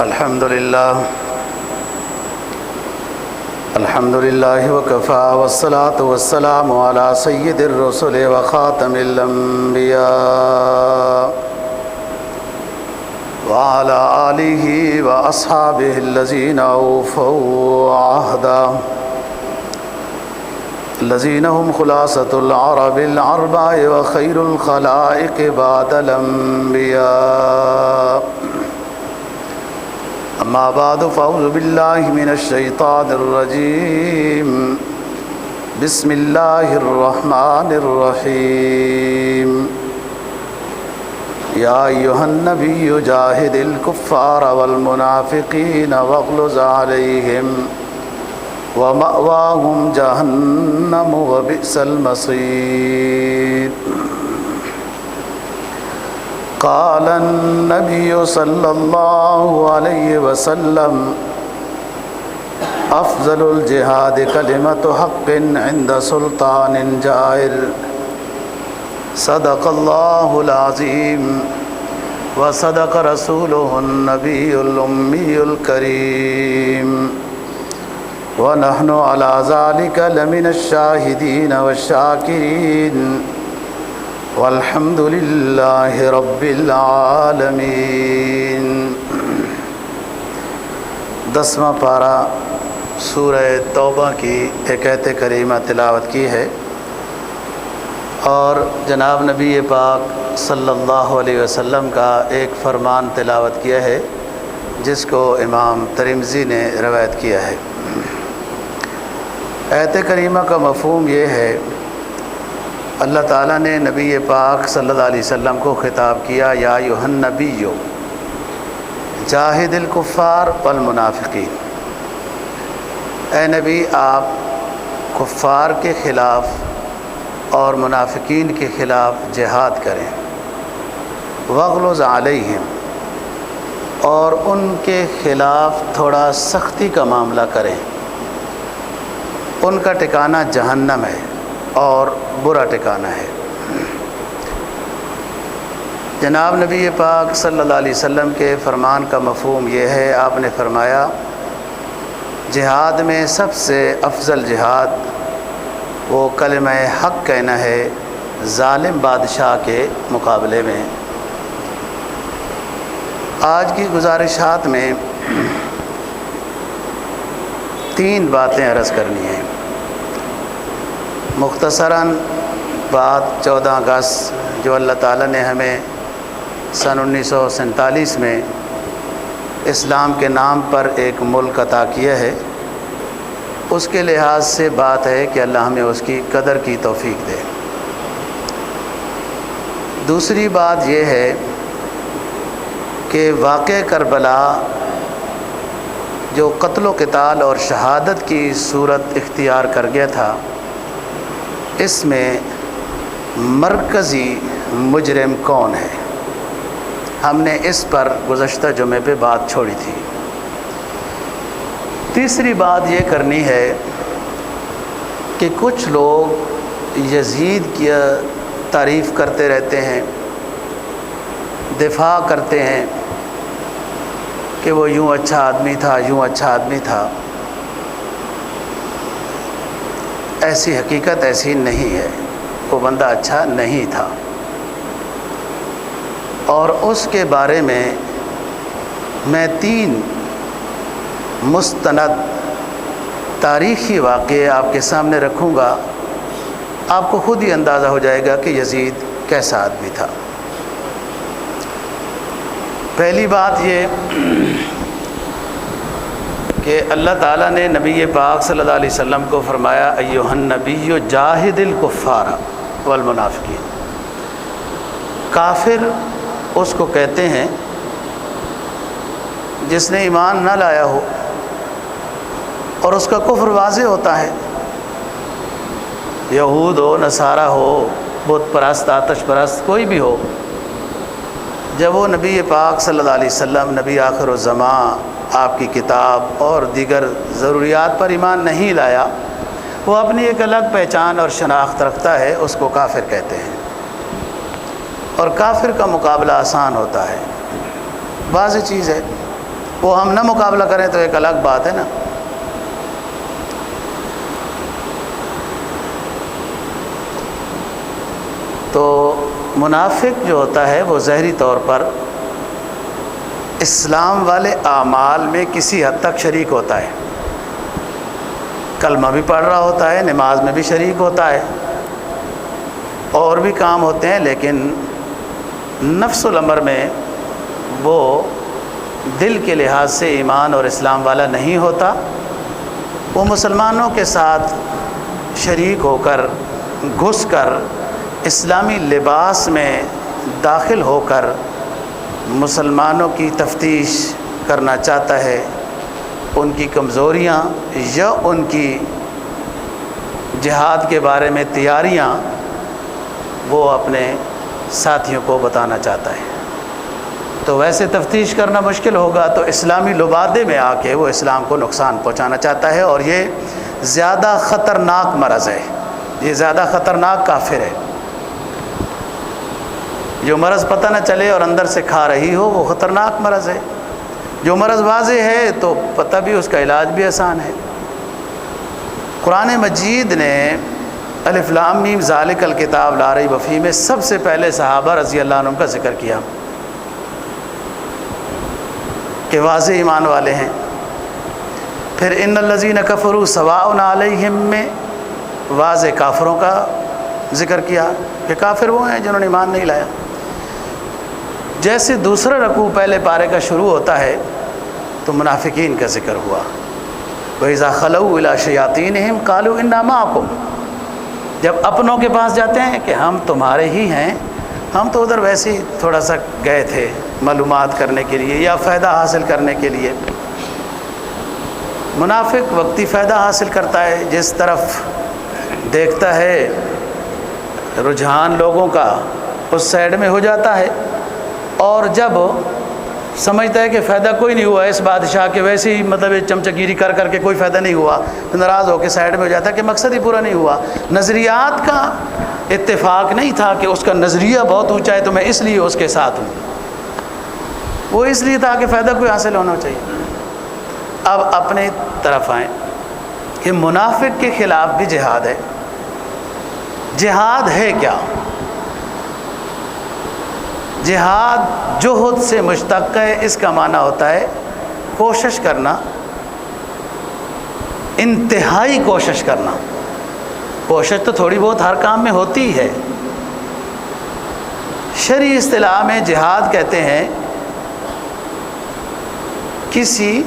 الحمد لله وكفى والصلاة والسلام على سيد الرسل وخاتم الأنبياء وعلى آله وأصحابه الذين أوفوا عهدا الذين هم خلاصة العرب الأربع وخير الخلائق بعد الأنبياء. أما بعد فأعوذ بالله من الشيطان الرجيم. بسم الله الرحمن الرحيم. يا أيها النبي جاهد الكفار والمنافقين واغلظ عليهم ومأواهم جهنم وبئس المصير. قال النبي صلى الله عليه وسلم أفضل الجهاد كلمة حق عند سلطان جائر. صدق الله العظيم وصدق رسوله النبي الأمي الكريم ونحن على ذلك لمن الشاهدين والشاكرين والحمد لله رب العالمين. 10واں پارہ سورہ توبہ کی ایک آیت کریمہ تلاوت کی ہے اور جناب نبی پاک صلی اللہ علیہ وسلم کا ایک فرمان تلاوت کیا ہے جس کو امام ترمذی نے روایت کیا ہے. آیت کریمہ کا مفہوم یہ ہے، اللہ تعالیٰ نے نبی پاک صلی اللہ علیہ وسلم کو خطاب کیا، یا ایھا النبی جاہد الکفار والمنافقین. اے نبی، آپ کفار کے خلاف اور منافقین کے خلاف جہاد کریں. واغلظ علیہم، اور ان کے خلاف تھوڑا سختی کا معاملہ کریں. ان کا ٹھکانہ جہنم ہے اور برا ٹھکانہ ہے. جناب نبی پاک صلی اللہ علیہ وسلم کے فرمان کا مفہوم یہ ہے، آپ نے فرمایا جہاد میں سب سے افضل جہاد وہ کلمہ حق کہنا ہے ظالم بادشاہ کے مقابلے میں. آج کی گزارشات میں 3 باتیں عرض کرنی ہیں. مختصراً بات 14 اگست جو اللہ تعالیٰ نے ہمیں سن 1947 میں اسلام کے نام پر ایک ملک عطا کیا ہے، اس کے لحاظ سے بات ہے کہ اللہ ہمیں اس کی قدر کی توفیق دے. دوسری بات یہ ہے کہ واقعہ کربلا جو قتل و قتال اور شہادت کی صورت اختیار کر گیا تھا، اس میں مرکزی مجرم کون ہے، ہم نے اس پر گزشتہ جمعے پہ بات چھوڑی تھی. تیسری بات یہ کرنی ہے کہ کچھ لوگ یزید کی تعریف کرتے رہتے ہیں، دفاع کرتے ہیں کہ وہ یوں اچھا آدمی تھا، یوں اچھا آدمی تھا. ایسی حقیقت ایسی نہیں ہے، وہ بندہ اچھا نہیں تھا. اور اس کے بارے میں 3 مستند تاریخی واقعے آپ کے سامنے رکھوں گا. آپ کو خود ہی اندازہ ہو جائے گا کہ یزید کیسا آدمی تھا. پہلی بات یہ کہ اللہ تعالیٰ نے نبی پاک صلی اللہ علیہ وسلم کو فرمایا ایھا النبی جاہد الکفار والمنافقین. کافر اس کو کہتے ہیں جس نے ایمان نہ لایا ہو اور اس کا کفر واضح ہوتا ہے. یہود ہو، نصارہ ہو، بت پرست، آتش پرست، کوئی بھی ہو، جب وہ نبی پاک صلی اللہ علیہ وسلم، نبی آخر الزمان، آپ کی کتاب اور دیگر ضروریات پر ایمان نہیں لایا، وہ اپنی ایک الگ پہچان اور شناخت رکھتا ہے، اس کو کافر کہتے ہیں. اور کافر کا مقابلہ آسان ہوتا ہے، واضح چیز ہے. وہ ہم نہ مقابلہ کریں تو ایک الگ بات ہے نا۔ تو منافق جو ہوتا ہے وہ ظاہری طور پر اسلام والے اعمال میں کسی حد تک شریک ہوتا ہے، کلمہ بھی پڑھ رہا ہوتا ہے، نماز میں بھی شریک ہوتا ہے، اور بھی کام ہوتے ہیں، لیکن نفس الامر میں وہ دل کے لحاظ سے ایمان اور اسلام والا نہیں ہوتا۔ وہ مسلمانوں کے ساتھ شریک ہو کر، گھس کر، اسلامی لباس میں داخل ہو کر مسلمانوں کی تفتیش کرنا چاہتا ہے، ان کی کمزوریاں یا ان کی جہاد کے بارے میں تیاریاں وہ اپنے ساتھیوں کو بتانا چاہتا ہے۔ تو ویسے تفتیش کرنا مشکل ہوگا، تو اسلامی لبادے میں آ کے وہ اسلام کو نقصان پہنچانا چاہتا ہے، اور یہ زیادہ خطرناک مرض ہے، یہ زیادہ خطرناک کافر ہے۔ جو مرض پتہ نہ چلے اور اندر سے کھا رہی ہو وہ خطرناک مرض ہے، جو مرض واضح ہے تو پتہ بھی، اس کا علاج بھی آسان ہے۔ قرآن مجید نے الف لام میم ذالک الکتاب لا ریب فیہ میں سب سے پہلے صحابہ رضی اللہ عنہم کا ذکر کیا کہ واضح ایمان والے ہیں۔ پھر ان الذین کفروا سواء علیہم میں واضح کافروں کا ذکر کیا کہ کافر وہ ہیں جنہوں نے ایمان نہیں لایا۔ جیسے دوسرا رکوع پہلے پارے کا شروع ہوتا ہے تو منافقین کا ذکر ہوا، وَإِذَا خَلَوْا إِلَىٰ شَيَاطِينِهِمْ قَالُوا إِنَّا مَعَكُمْ، جب اپنوں کے پاس جاتے ہیں کہ ہم تمہارے ہی ہیں، ہم تو ادھر ویسے ہی تھوڑا سا گئے تھے معلومات کرنے کے لیے یا فائدہ حاصل کرنے کے لیے۔ منافق وقتی فائدہ حاصل کرتا ہے، جس طرف دیکھتا ہے رجحان لوگوں کا اس سائڈ میں ہو جاتا ہے، اور جب سمجھتا ہے کہ فائدہ کوئی نہیں ہوا اس بادشاہ کے، ویسے ہی مطلب چمچگیری کر کر کے کوئی فائدہ نہیں ہوا، تو ناراض ہو کے سائڈ میں ہو جاتا ہے کہ مقصد ہی پورا نہیں ہوا۔ نظریات کا اتفاق نہیں تھا کہ اس کا نظریہ بہت اونچا ہے تو میں اس لیے اس کے ساتھ ہوں، وہ اس لیے تھا کہ فائدہ کوئی حاصل ہونا چاہیے۔ اب اپنے طرف آئیں کہ منافق کے خلاف بھی جہاد ہے۔ جہاد ہے کیا؟ جہاد جہد سے مشتق ہے، اس کا معنی ہوتا ہے کوشش کرنا، انتہائی کوشش کرنا۔ کوشش تو تھوڑی بہت ہر کام میں ہوتی ہے۔ شرعی اصطلاح میں جہاد کہتے ہیں کسی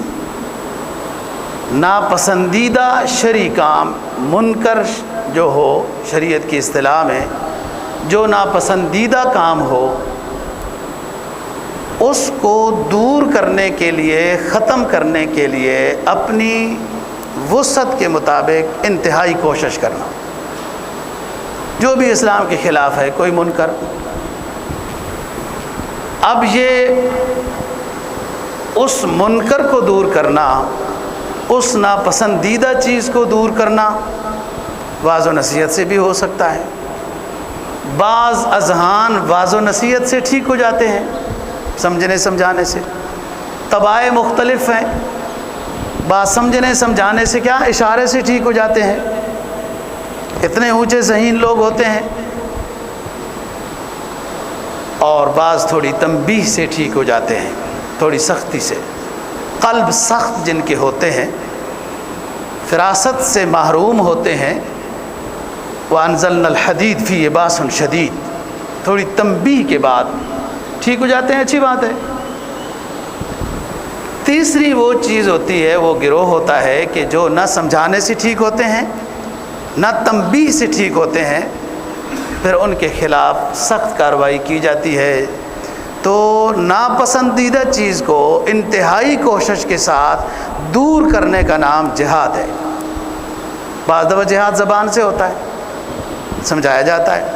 ناپسندیدہ شرعی کام، منکر جو ہو شریعت کی اصطلاح میں، جو ناپسندیدہ کام ہو اس کو دور کرنے کے لیے، ختم کرنے کے لیے اپنی وسعت کے مطابق انتہائی کوشش کرنا۔ جو بھی اسلام کے خلاف ہے کوئی منکر، اب یہ اس منکر کو دور کرنا، اس ناپسندیدہ چیز کو دور کرنا واعظ و نصیحت سے بھی ہو سکتا ہے۔ بعض اذہان واعظ و نصیحت سے ٹھیک ہو جاتے ہیں، سمجھنے سمجھانے سے۔ طباع مختلف ہیں، بعض سمجھنے سمجھانے سے کیا اشارے سے ٹھیک ہو جاتے ہیں، اتنے اونچے ذہین لوگ ہوتے ہیں، اور بعض تھوڑی تنبیہ سے ٹھیک ہو جاتے ہیں، تھوڑی سختی سے۔ قلب سخت جن کے ہوتے ہیں، فراست سے محروم ہوتے ہیں، وَأَنزَلْنَا الْحَدِيدَ فِيهِ بَأْسٌ شَدِيدٌ، تھوڑی تنبیہ کے بعد ٹھیک ہو جاتے ہیں، اچھی بات ہے۔ تیسری وہ چیز ہوتی ہے، وہ گروہ ہوتا ہے کہ جو نہ سمجھانے سے ٹھیک ہوتے ہیں نہ تنبیہ سے ٹھیک ہوتے ہیں، پھر ان کے خلاف سخت کارروائی کی جاتی ہے۔ تو ناپسندیدہ چیز کو انتہائی کوشش کے ساتھ دور کرنے کا نام جہاد ہے۔ بعض دفعہ جہاد زبان سے ہوتا ہے، سمجھایا جاتا ہے،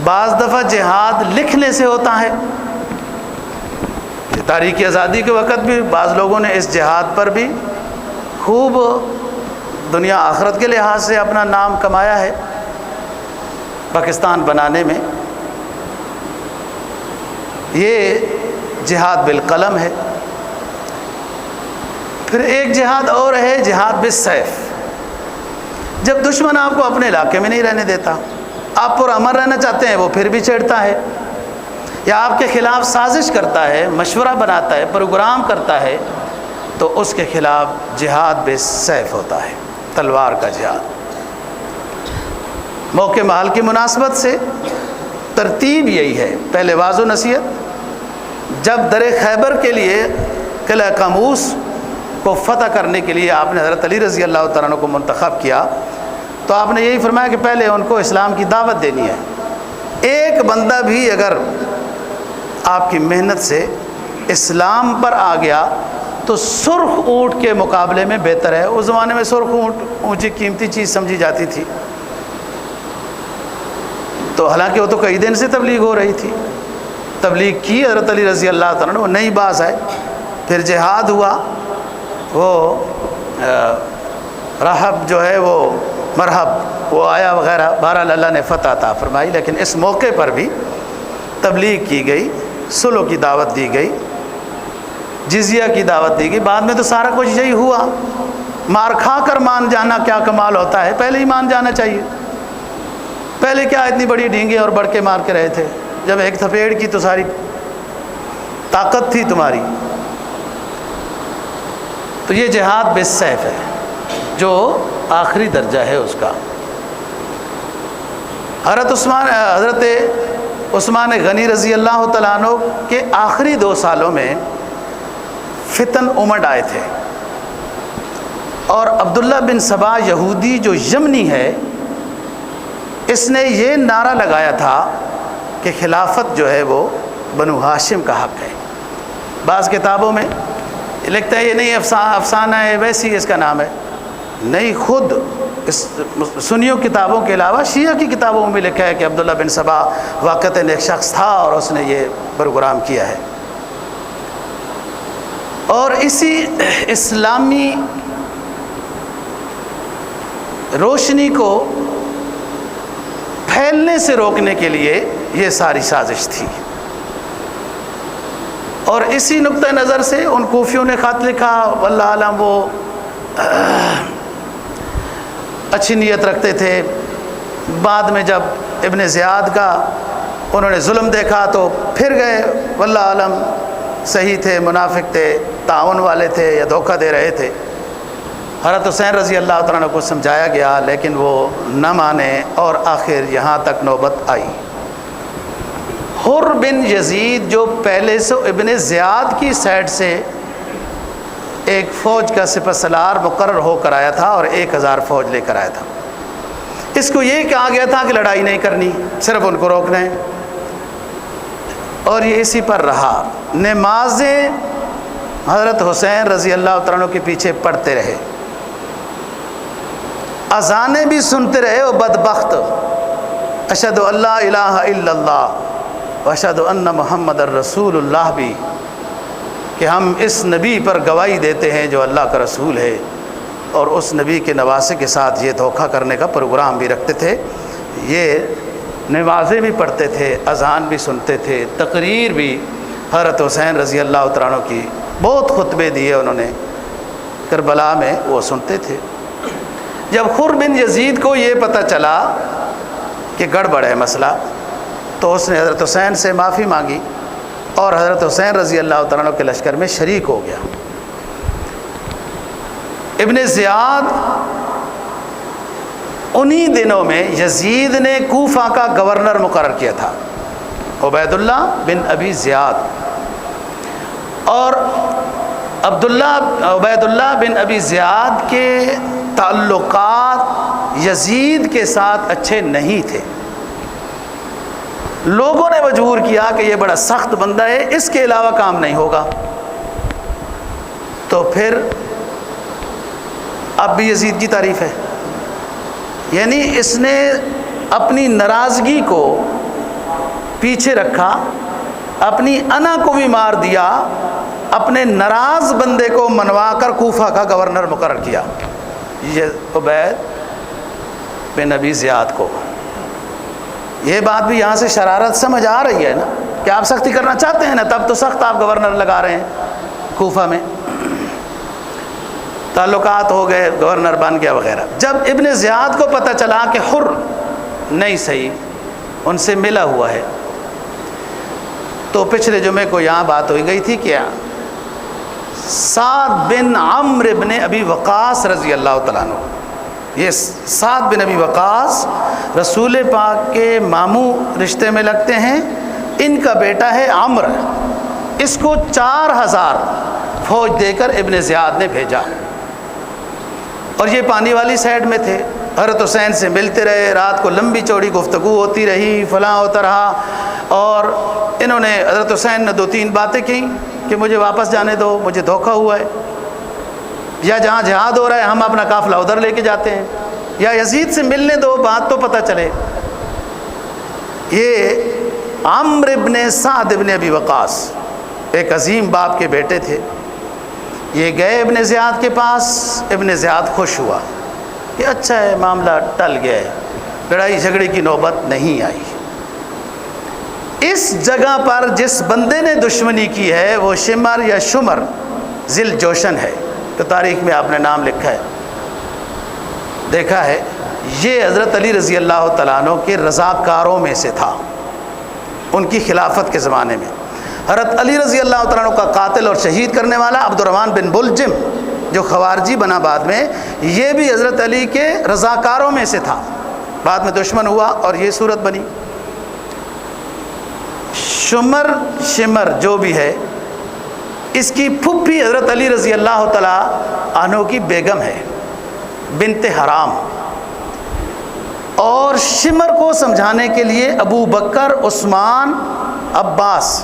بعض دفعہ جہاد لکھنے سے ہوتا ہے۔ تاریخ آزادی کے وقت بھی بعض لوگوں نے اس جہاد پر بھی خوب دنیا آخرت کے لحاظ سے اپنا نام کمایا ہے۔ پاکستان بنانے میں یہ جہاد بالقلم ہے۔ پھر ایک جہاد اور ہے، جہاد بالسیف، جب دشمن آپ کو اپنے علاقے میں نہیں رہنے دیتا، آپ پر امن رہنا چاہتے ہیں، وہ پھر بھی چھیڑتا ہے، یا آپ کے خلاف سازش کرتا ہے، مشورہ بناتا ہے، پروگرام کرتا ہے، تو اس کے خلاف جہاد بالسیف ہوتا ہے، تلوار کا جہاد۔ موقع محل کی مناسبت سے ترتیب یہی ہے، پہلے واعظ و نصیحت، جب در خیبر کے لیے قلعہ قاموس کو فتح کرنے کے لیے آپ نے حضرت علی رضی اللہ تعالیٰ عنہ کو منتخب کیا، تو آپ نے یہی فرمایا کہ پہلے ان کو اسلام کی دعوت دینی ہے۔ ایک بندہ بھی اگر آپ کی محنت سے اسلام پر آ گیا تو سرخ اونٹ کے مقابلے میں بہتر ہے۔ اس زمانے میں سرخ اونٹ اونچی قیمتی چیز سمجھی جاتی تھی، تو حالانکہ وہ تو کئی دن سے تبلیغ ہو رہی تھی، تبلیغ کی حضرت علی رضی اللہ تعالیٰ عنہ، وہ نئی باز آئے، پھر جہاد ہوا، وہ رہب جو ہے وہ مرحب وہ آیا وغیرہ، بہرحال اللہ نے فتح عطا فرمائی۔ لیکن اس موقع پر بھی تبلیغ کی گئی، صلح کی دعوت دی گئی، جزیہ کی دعوت دی گئی۔ بعد میں تو سارا کچھ یہی ہوا، مار کھا کر مان جانا کیا کمال ہوتا ہے، پہلے ہی مان جانا چاہیے۔ پہلے کیا اتنی بڑی ڈھینگیں اور بڑھ کے مار کے رہے تھے، جب ایک تھپیڑ کی تو ساری طاقت تھی تمہاری۔ تو یہ جہاد بالسیف ہے جو آخری درجہ ہے اس کا۔ حضرت عثمان غنی رضی اللہ تعالیٰ عنہ کے آخری 2 سالوں میں فتن امڈ آئے تھے، اور عبداللہ بن سبا یہودی جو یمنی ہے، اس نے یہ نعرہ لگایا تھا کہ خلافت جو ہے وہ بنو ہاشم کا حق ہے۔ بعض کتابوں میں لکھتا ہے یہ نہیں افسانہ ہے، ویسی اس کا نام ہے، نہیں، خود اس سنیوں کتابوں کے علاوہ شیعہ کی کتابوں میں لکھا ہے کہ عبداللہ بن سبا واقعتاً ایک شخص تھا اور اس نے یہ پروگرام کیا ہے۔ اور اسی اسلامی روشنی کو پھیلنے سے روکنے کے لیے یہ ساری سازش تھی، اور اسی نقطہ نظر سے ان کوفیوں نے خط لکھا، واللہ عالم وہ اچھی نیت رکھتے تھے، بعد میں جب ابن زیاد کا انہوں نے ظلم دیکھا تو پھر گئے، واللہ عالم صحیح تھے، منافق تھے، تعاون والے تھے یا دھوکہ دے رہے تھے۔ حضرت حسین رضی اللہ تعالیٰ عنہ کو سمجھایا گیا لیکن وہ نہ مانے، اور آخر یہاں تک نوبت آئی۔ حر بن یزید جو پہلے سے ابن زیاد کی سائڈ سے ایک فوج کا سپہ سالار مقرر ہو کر آیا تھا اور 1000 فوج لے کر آیا تھا، اس کو یہ کہا گیا تھا کہ لڑائی نہیں کرنی، صرف ان کو روکنا ہے، اور یہ اسی پر رہا۔ نمازیں حضرت حسین رضی اللہ تعالیٰ عنہ کے پیچھے پڑھتے رہے، اذانیں بھی سنتے رہے، وہ بدبخت اشہد ان لا الہ الا اللہ واشہد ان محمد الرسول اللہ بھی، کہ ہم اس نبی پر گواہی دیتے ہیں جو اللہ کا رسول ہے، اور اس نبی کے نواسے کے ساتھ یہ دھوکہ کرنے کا پروگرام بھی رکھتے تھے۔ یہ نمازیں بھی پڑھتے تھے، اذان بھی سنتے تھے، تقریر بھی حضرت حسین رضی اللہ تعالیٰ عنہ کی بہت خطبے دیے انہوں نے کربلا میں، وہ سنتے تھے۔ جب حر بن یزید کو یہ پتہ چلا کہ گڑبڑ ہے مسئلہ، تو اس نے حضرت حسین سے معافی مانگی اور حضرت حسین رضی اللہ تعالیٰ عنہ کے لشکر میں شریک ہو گیا۔ ابن زیاد انہی دنوں میں یزید نے کوفہ کا گورنر مقرر کیا تھا، عبید اللہ بن ابی زیاد، اور عبید اللہ بن ابی زیاد کے تعلقات یزید کے ساتھ اچھے نہیں تھے۔ لوگوں نے مجبور کیا کہ یہ بڑا سخت بندہ ہے، اس کے علاوہ کام نہیں ہوگا، تو پھر اب بھی یزید کی تعریف ہے، یعنی اس نے اپنی ناراضگی کو پیچھے رکھا، اپنی انا کو بھی مار دیا، اپنے ناراض بندے کو منوا کر کوفہ کا گورنر مقرر کیا، یہ عبید بن ابی زیاد کو۔ یہ بات بھی یہاں سے شرارت سمجھ آ رہی ہے نا کہ آپ سختی کرنا چاہتے ہیں نا، تب تو سخت آپ گورنر لگا رہے ہیں کوفہ میں۔ تعلقات ہو گئے، گورنر بن گیا وغیرہ۔ جب ابن زیاد کو پتہ چلا کہ حر نہیں صحیح ان سے ملا ہوا ہے، تو پچھلے جمعے کو یہاں بات ہوئی گئی تھی کیا، سعد بن عمرو بن ابی وقاص رضی اللہ تعالیٰ عنہ، یہ سعد بن ابی وقاص رسول پاک کے ماموں رشتے میں لگتے ہیں، ان کا بیٹا ہے عمرو، اس کو 4000 فوج دے کر ابن زیاد نے بھیجا، اور یہ پانی والی سائڈ میں تھے، حضرت حسین سے ملتے رہے، رات کو لمبی چوڑی گفتگو ہوتی رہی، فلاں ہوتا رہا، اور انہوں نے حضرت حسین نے 2-3 باتیں کی کہ مجھے واپس جانے دو، مجھے دھوکہ ہوا ہے، یا جہاں جہاد ہو رہا ہے ہم اپنا قافلہ ادھر لے کے جاتے ہیں، یا یزید سے ملنے دو، بات تو پتہ چلے۔ یہ عمرو بن سعد بن ابی وقاص ایک عظیم باپ کے بیٹے تھے، یہ گئے ابن زیاد کے پاس، ابن زیاد خوش ہوا کہ اچھا ہے معاملہ ٹل گیا ہے، لڑائی جھگڑے کی نوبت نہیں آئی۔ اس جگہ پر جس بندے نے دشمنی کی ہے وہ شمر یا شمر ذل جوشن ہے، تو تاریخ میں آپ نے نام لکھا ہے، دیکھا ہے، یہ حضرت علی رضی اللہ تعالیٰ عنہ کے رضاکاروں میں سے تھا ان کی خلافت کے زمانے میں۔ حضرت علی رضی اللہ تعالیٰ عنہ کا قاتل اور شہید کرنے والا عبد الرحمن بن ملجم جو خوارجی بنا بعد میں، یہ بھی حضرت علی کے رضاکاروں میں سے تھا، بعد میں دشمن ہوا اور یہ صورت بنی۔ شمر جو بھی ہے، اس کی پھپھی حضرت علی رضی اللہ تعالیٰ عنہ کی بیگم ہے، بنت حرام، اور شمر کو سمجھانے کے لیے ابو بکر، عثمان، عباس،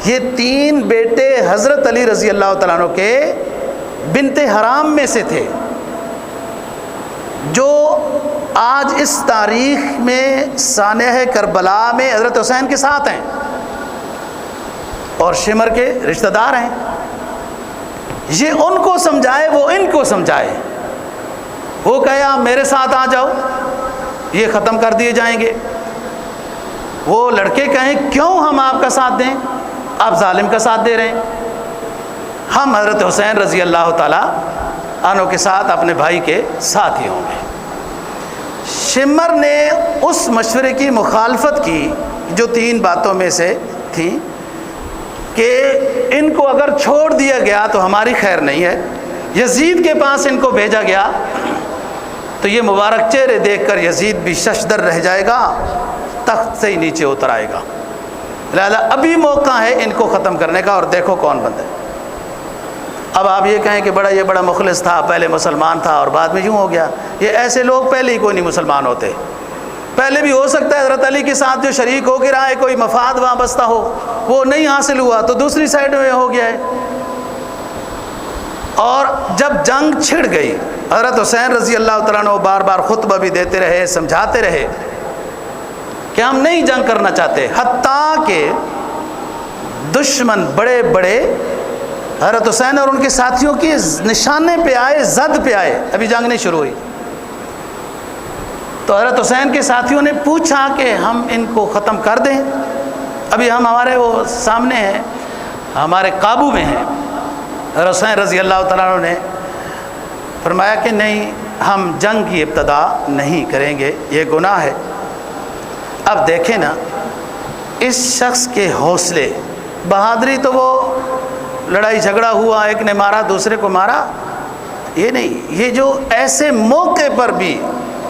یہ 3 بیٹے حضرت علی رضی اللہ تعالیٰ عنہ کے بنت حرام میں سے تھے، جو آج اس تاریخ میں سانحہ کربلا میں حضرت حسین کے ساتھ ہیں اور شمر کے رشتہ دار ہیں۔ یہ ان کو سمجھائے، وہ ان کو سمجھائے، وہ کہے آپ میرے ساتھ آ جاؤ، یہ ختم کر دیے جائیں گے۔ وہ لڑکے کہیں کیوں ہم آپ کا ساتھ دیں، آپ ظالم کا ساتھ دے رہے ہیں، ہم حضرت حسین رضی اللہ تعالیٰ عنہ کے ساتھ اپنے بھائی کے ساتھ ہی ہوں گے۔ شمر نے اس مشورے کی مخالفت کی جو 3 باتوں میں سے تھی کہ ان کو اگر چھوڑ دیا گیا تو ہماری خیر نہیں ہے، یزید کے پاس ان کو بھیجا گیا تو یہ مبارک چہرے دیکھ کر یزید بھی ششدر رہ جائے گا، تخت سے ہی نیچے اتر آئے گا، لہذا ابھی موقع ہے ان کو ختم کرنے کا، اور دیکھو کون بندہ ہے۔ اب آپ یہ کہیں کہ یہ بڑا مخلص تھا، پہلے مسلمان تھا اور بعد میں یوں ہو گیا، یہ ایسے لوگ پہلے ہی کوئی نہیں مسلمان ہوتے، پہلے بھی ہو سکتا ہے حضرت علی کے ساتھ جو شریک ہو کے رہا ہے کوئی مفاد وابستہ ہو، وہ نہیں حاصل ہوا تو دوسری سائڈ میں ہو گیا ہے۔ اور جب جنگ چھڑ گئی، حضرت حسین رضی اللہ تعالیٰ عنہ بار بار خطبہ بھی دیتے رہے، سمجھاتے رہے کہ ہم نہیں جنگ کرنا چاہتے، حتیٰ کہ دشمن بڑے بڑے حضرت حسین اور ان کے ساتھیوں کی نشانے پہ آئے، زد پہ آئے، ابھی جنگ نہیں شروع ہوئی، تو حضرت حسین کے ساتھیوں نے پوچھا کہ ہم ان کو ختم کر دیں، ابھی ہم ہمارے وہ سامنے ہیں، ہمارے قابو میں ہیں۔ حضرت حسین رضی اللہ تعالیٰ عنہ نے فرمایا کہ نہیں، ہم جنگ کی ابتدا نہیں کریں گے، یہ گناہ ہے۔ اب دیکھیں نا اس شخص کے حوصلے، بہادری تو وہ لڑائی جھگڑا ہوا، ایک نے مارا دوسرے کو مارا، یہ نہیں، یہ جو ایسے موقع پر بھی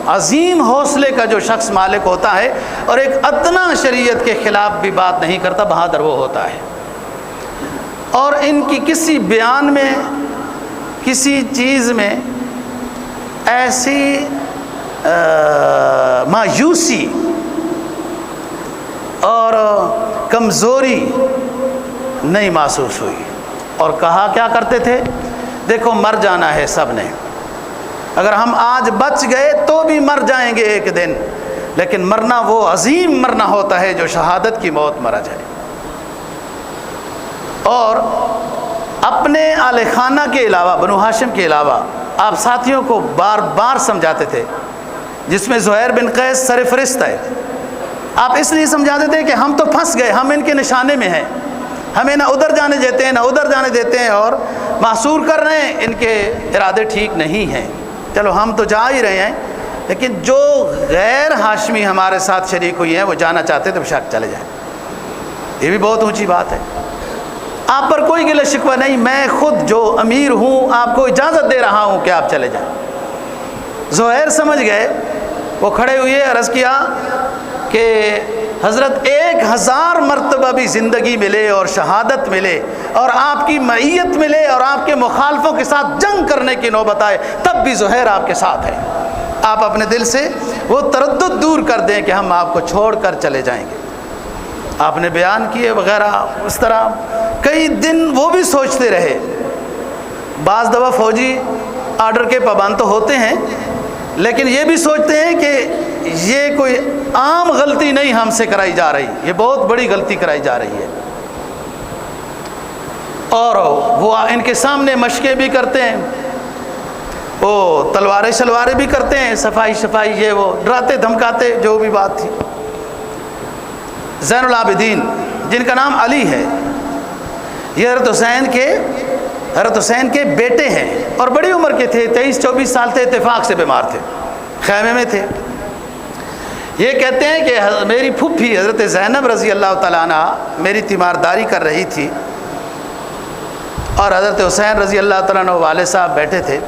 عظیم حوصلے کا جو شخص مالک ہوتا ہے اور ایک ادنا شریعت کے خلاف بھی بات نہیں کرتا، بہادر وہ ہوتا ہے۔ اور ان کی کسی بیان میں، کسی چیز میں ایسی مایوسی اور کمزوری نہیں محسوس ہوئی، اور کہا کیا کرتے تھے، دیکھو مر جانا ہے سب نے، اگر ہم آج بچ گئے تو بھی مر جائیں گے ایک دن، لیکن مرنا وہ عظیم مرنا ہوتا ہے جو شہادت کی موت مرا جائے۔ اور اپنے آل خانہ کے علاوہ، بنو ہاشم کے علاوہ، آپ ساتھیوں کو بار بار سمجھاتے تھے، جس میں زہیر بن قیس سرفرست ہے، آپ اس لیے سمجھاتے تھے کہ ہم تو پھنس گئے، ہم ان کے نشانے میں ہیں، ہمیں نہ ادھر جانے دیتے ہیں نہ ادھر جانے دیتے ہیں، اور محصور کر رہے ہیں، ان کے ارادے ٹھیک نہیں ہیں۔ چلو ہم تو جا ہی رہے ہیں، لیکن جو غیر ہاشمی ہمارے ساتھ شریک ہوئی ہیں وہ جانا چاہتے تو بشک چلے جائیں۔ یہ بھی بہت اونچی بات ہے۔ آپ پر کوئی گلہ شکوہ نہیں، میں خود جو امیر ہوں آپ کو اجازت دے رہا ہوں کہ آپ چلے جائیں۔ زہیر سمجھ گئے، وہ کھڑے ہوئے، عرض کیا کہ حضرت 1000 مرتبہ بھی زندگی ملے اور شہادت ملے اور آپ کی معیت ملے اور آپ کے مخالفوں کے ساتھ جنگ کرنے کی نوبت آئے، تب بھی زہیر آپ کے ساتھ ہے۔ آپ اپنے دل سے وہ تردد دور کر دیں کہ ہم آپ کو چھوڑ کر چلے جائیں گے۔ آپ نے بیان کیے وغیرہ، اس طرح کئی دن وہ بھی سوچتے رہے۔ بعض دفعہ فوجی آرڈر کے پابند تو ہوتے ہیں، لیکن یہ بھی سوچتے ہیں کہ یہ کوئی عام غلطی نہیں ہم سے کرائی جا رہی، یہ بہت بڑی غلطی کرائی جا رہی ہے، اور وہ ان کے سامنے مشقیں بھی کرتے ہیں، وہ تلواریں شلواریں بھی کرتے ہیں، صفائی شفائی، یہ وہ ڈراتے دھمکاتے، جو بھی بات تھی۔ زین العابدین جن کا نام علی ہے، یہ حضرت حسین کے بیٹے ہیں اور بڑی عمر کے تھے، 23-24 سال تھے، اتفاق سے بیمار تھے، خیمے میں تھے۔ یہ کہتے ہیں کہ میری پھوپھی حضرت زینب رضی اللہ تعالیٰ عنہ میری تیمارداری کر رہی تھی، اور حضرت حسین رضی اللہ تعالیٰ عنہ والد صاحب بیٹھے تھے۔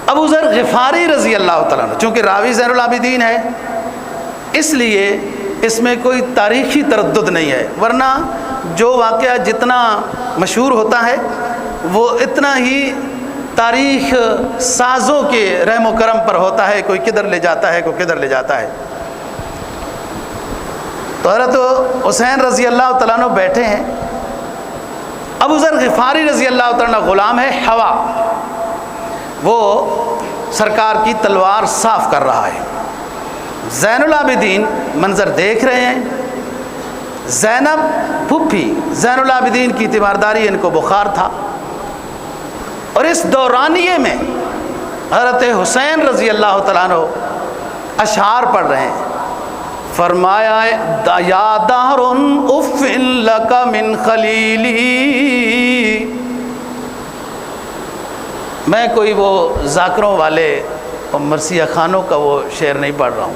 ابو ذر غفاری رضی اللہ تعالیٰ عنہ چونکہ راوی زین العابدین ہے، اس لیے اس میں کوئی تاریخی تردد نہیں ہے، ورنہ جو واقعہ جتنا مشہور ہوتا ہے وہ اتنا ہی تاریخ سازوں کے رحم و کرم پر ہوتا ہے، کوئی کدھر لے جاتا ہے، کوئی کدھر لے جاتا ہے۔ تو حضرت حسین رضی اللہ تعالیٰ عنہ بیٹھے ہیں، ابو ذر غفاری رضی اللہ تعالیٰ عنہ غلام ہے ہوا، وہ سرکار کی تلوار صاف کر رہا ہے۔ زین العابدین منظر دیکھ رہے ہیں، زینب پھوپھی زین العابدین کی تیمارداری، ان کو بخار تھا، اور اس دورانیے میں حضرت حسین رضی اللہ تعالیٰ عنہ اشعار پڑھ رہے ہیں۔ فرمایا یا دہر اف لک من خلیلی، میں کوئی وہ ذاکروں والے اور مرثیہ خانوں کا وہ شعر نہیں پڑھ رہا ہوں،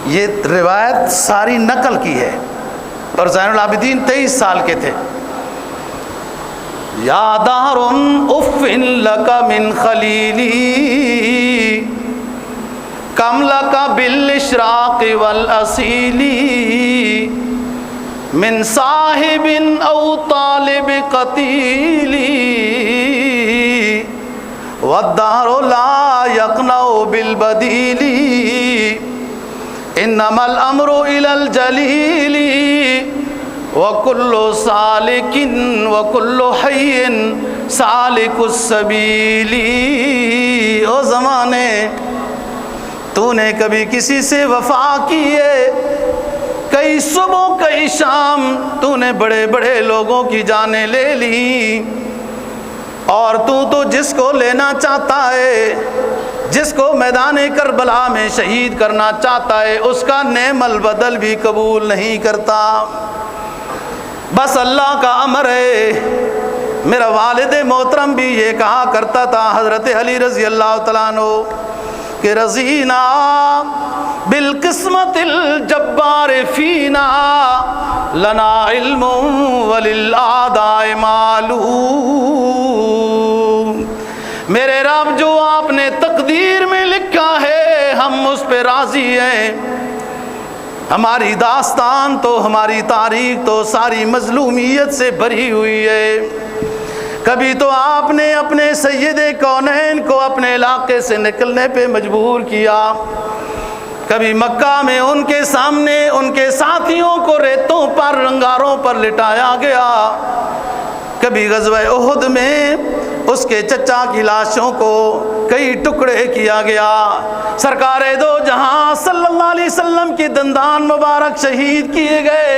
یہ روایت ساری نقل کی ہے، اور زین العابدین 23 سال کے تھے۔ یا دہر اف لک من خلیلی کم لک بالاشراق والاصیل من صاحب او طالب قتیل والدہر لا یقنع بالبدیل انما الامر الى الجلیل وَكُلُّ سَالِكٍ وَكُلُّ حَيٍّ سَالِكُ السَّبِيلِ۔ او زمانے تو نے کبھی کسی سے وفا کی ہے، کئی صبح کئی شام تو نے بڑے بڑے لوگوں کی جانیں لے لی، اور تو جس کو لینا چاہتا ہے، جس کو میدان کربلا میں شہید کرنا چاہتا ہے، اس کا نعم البدل بھی قبول نہیں کرتا۔ بس اللہ کا امر ہے۔ میرا والد محترم بھی یہ کہا کرتا تھا، حضرت علی رضی اللہ تعالیٰ عنہ، کہ رضینا بالقسمت الجبار فینا لنا علم وللآداء معلوم۔ میرے رب جو آپ نے تقدیر میں لکھا ہے ہم اس پہ راضی ہیں، ہماری داستان تو، ہماری تاریخ تو ساری مظلومیت سے بھری ہوئی ہے۔ کبھی تو آپ نے اپنے سید کونین کو اپنے علاقے سے نکلنے پہ مجبور کیا، کبھی مکہ میں ان کے سامنے ان کے ساتھیوں کو ریتوں پر، انگاروں پر لٹایا گیا، کبھی غزوہ احد میں اس کے چچا کی لاشوں کو کئی ٹکڑے کیا گیا، سرکار دو جہاں صلی اللہ علیہ وسلم کے دندان مبارک شہید کیے گئے،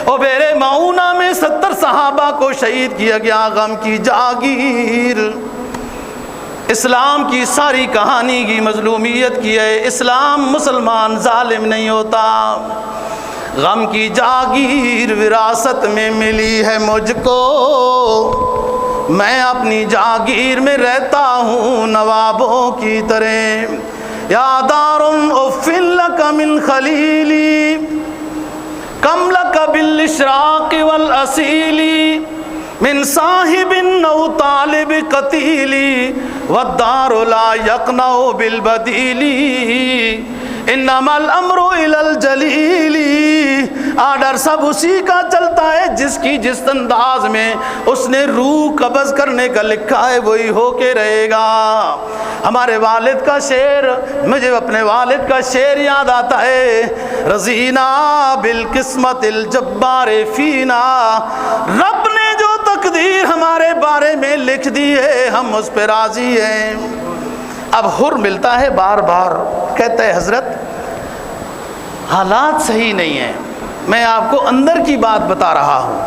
اور بیر معونہ میں 70 صحابہ کو شہید کیا گیا، غم کی جاگیر۔ اسلام کی ساری کہانی کی مظلومیت کی ہے، اسلام مسلمان ظالم نہیں ہوتا۔ غم کی جاگیر وراثت میں ملی ہے مجھ کو، میں اپنی جاگیر میں رہتا ہوں نوابوں کی طرح۔ یا دار اف لک من خلیلی کم لک بالاشراق والاصیل، من صاحب او طالب قتیلی والدار لا یقنع بالبدیل، انما الامر الی الجلیل۔ آرڈر سب اسی کا چلتا ہے جس کی جس انداز میں اس نے روح قبض کرنے کا لکھا ہے وہی ہو کے رہے گا۔ ہمارے والد کا شعر، مجھے اپنے والد کا شعر یاد آتا ہے، رضینا بالقسمت الجبار فینا، رب نے جو تقدیر ہمارے بارے میں لکھ دی ہے ہم اس پہ راضی ہیں۔ اب حر ملتا ہے بار بار، کہتا ہے حضرت حالات صحیح نہیں ہیں، میں آپ کو اندر کی بات بتا رہا ہوں،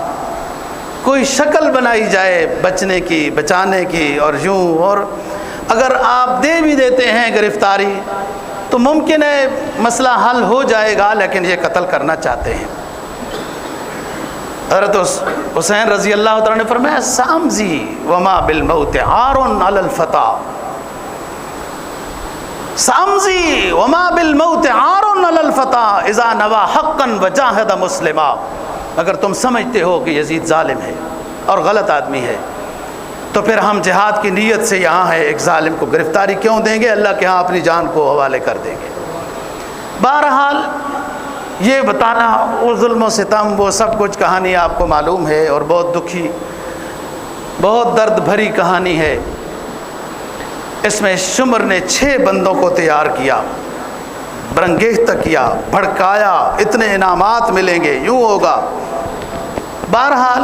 کوئی شکل بنائی جائے بچنے کی، بچانے کی، اور یوں، اور اگر آپ دے بھی دیتے ہیں گرفتاری تو ممکن ہے مسئلہ حل ہو جائے گا، لیکن یہ قتل کرنا چاہتے ہیں۔ حضرت حسین رضی اللہ تعالیٰ نے فرمایا سامزی وما بالموت عار علی الفتى، سامزی وما بالموت عار علی الفتى اذا نوى حقا وجاہد مسلما۔ اگر تم سمجھتے ہو کہ یزید ظالم ہے اور غلط آدمی ہے تو پھر ہم جہاد کی نیت سے یہاں ہے، ایک ظالم کو گرفتاری کیوں دیں گے، اللہ کے ہاں اپنی جان کو حوالے کر دیں گے۔ بہرحال یہ بتانا وہ ظلم و ستم وہ سب کچھ کہانی آپ کو معلوم ہے، اور بہت دکھی، بہت درد بھری کہانی ہے۔ اس میں شمر نے 6 بندوں کو تیار کیا، برنگیختہ کیا، بھڑکایا، اتنے انعامات ملیں گے، یوں ہوگا۔ بہرحال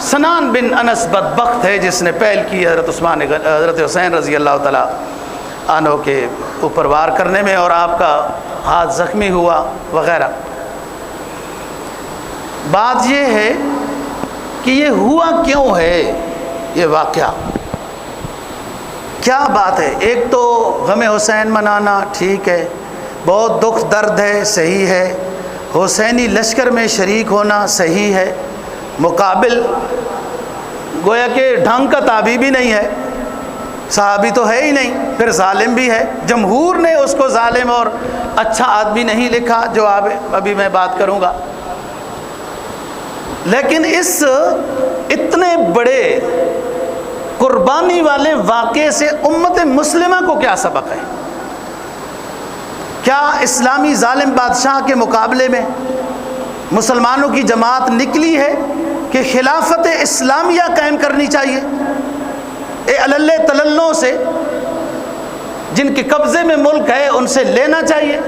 سنان بن انس بدبخت ہے جس نے پہل کی حضرت حسین رضی اللہ تعالیٰ عنہ کے اوپر وار کرنے میں، اور آپ کا ہاتھ زخمی ہوا وغیرہ۔ بات یہ ہے کہ یہ ہوا کیوں ہے، یہ واقعہ کیا بات ہے؟ ایک تو غم حسین منانا ٹھیک ہے، بہت دکھ درد ہے، صحیح ہے، حسینی لشکر میں شریک ہونا صحیح ہے، مقابل گویا کہ ڈھنگ کا تابع بھی نہیں ہے، صحابی تو ہے ہی نہیں، پھر ظالم بھی ہے، جمہور نے اس کو ظالم اور اچھا آدمی نہیں لکھا، جو ابھی میں بات کروں گا۔ لیکن اس اتنے بڑے قربانی والے واقعے سے امت مسلمہ کو کیا سبق ہے؟ کیا اسلامی ظالم بادشاہ کے مقابلے میں مسلمانوں کی جماعت نکلی ہے کہ خلافت اسلامیہ قائم کرنی چاہیے؟ علل تللوں سے جن کے قبضے میں ملک ہے ان سے لینا چاہیے،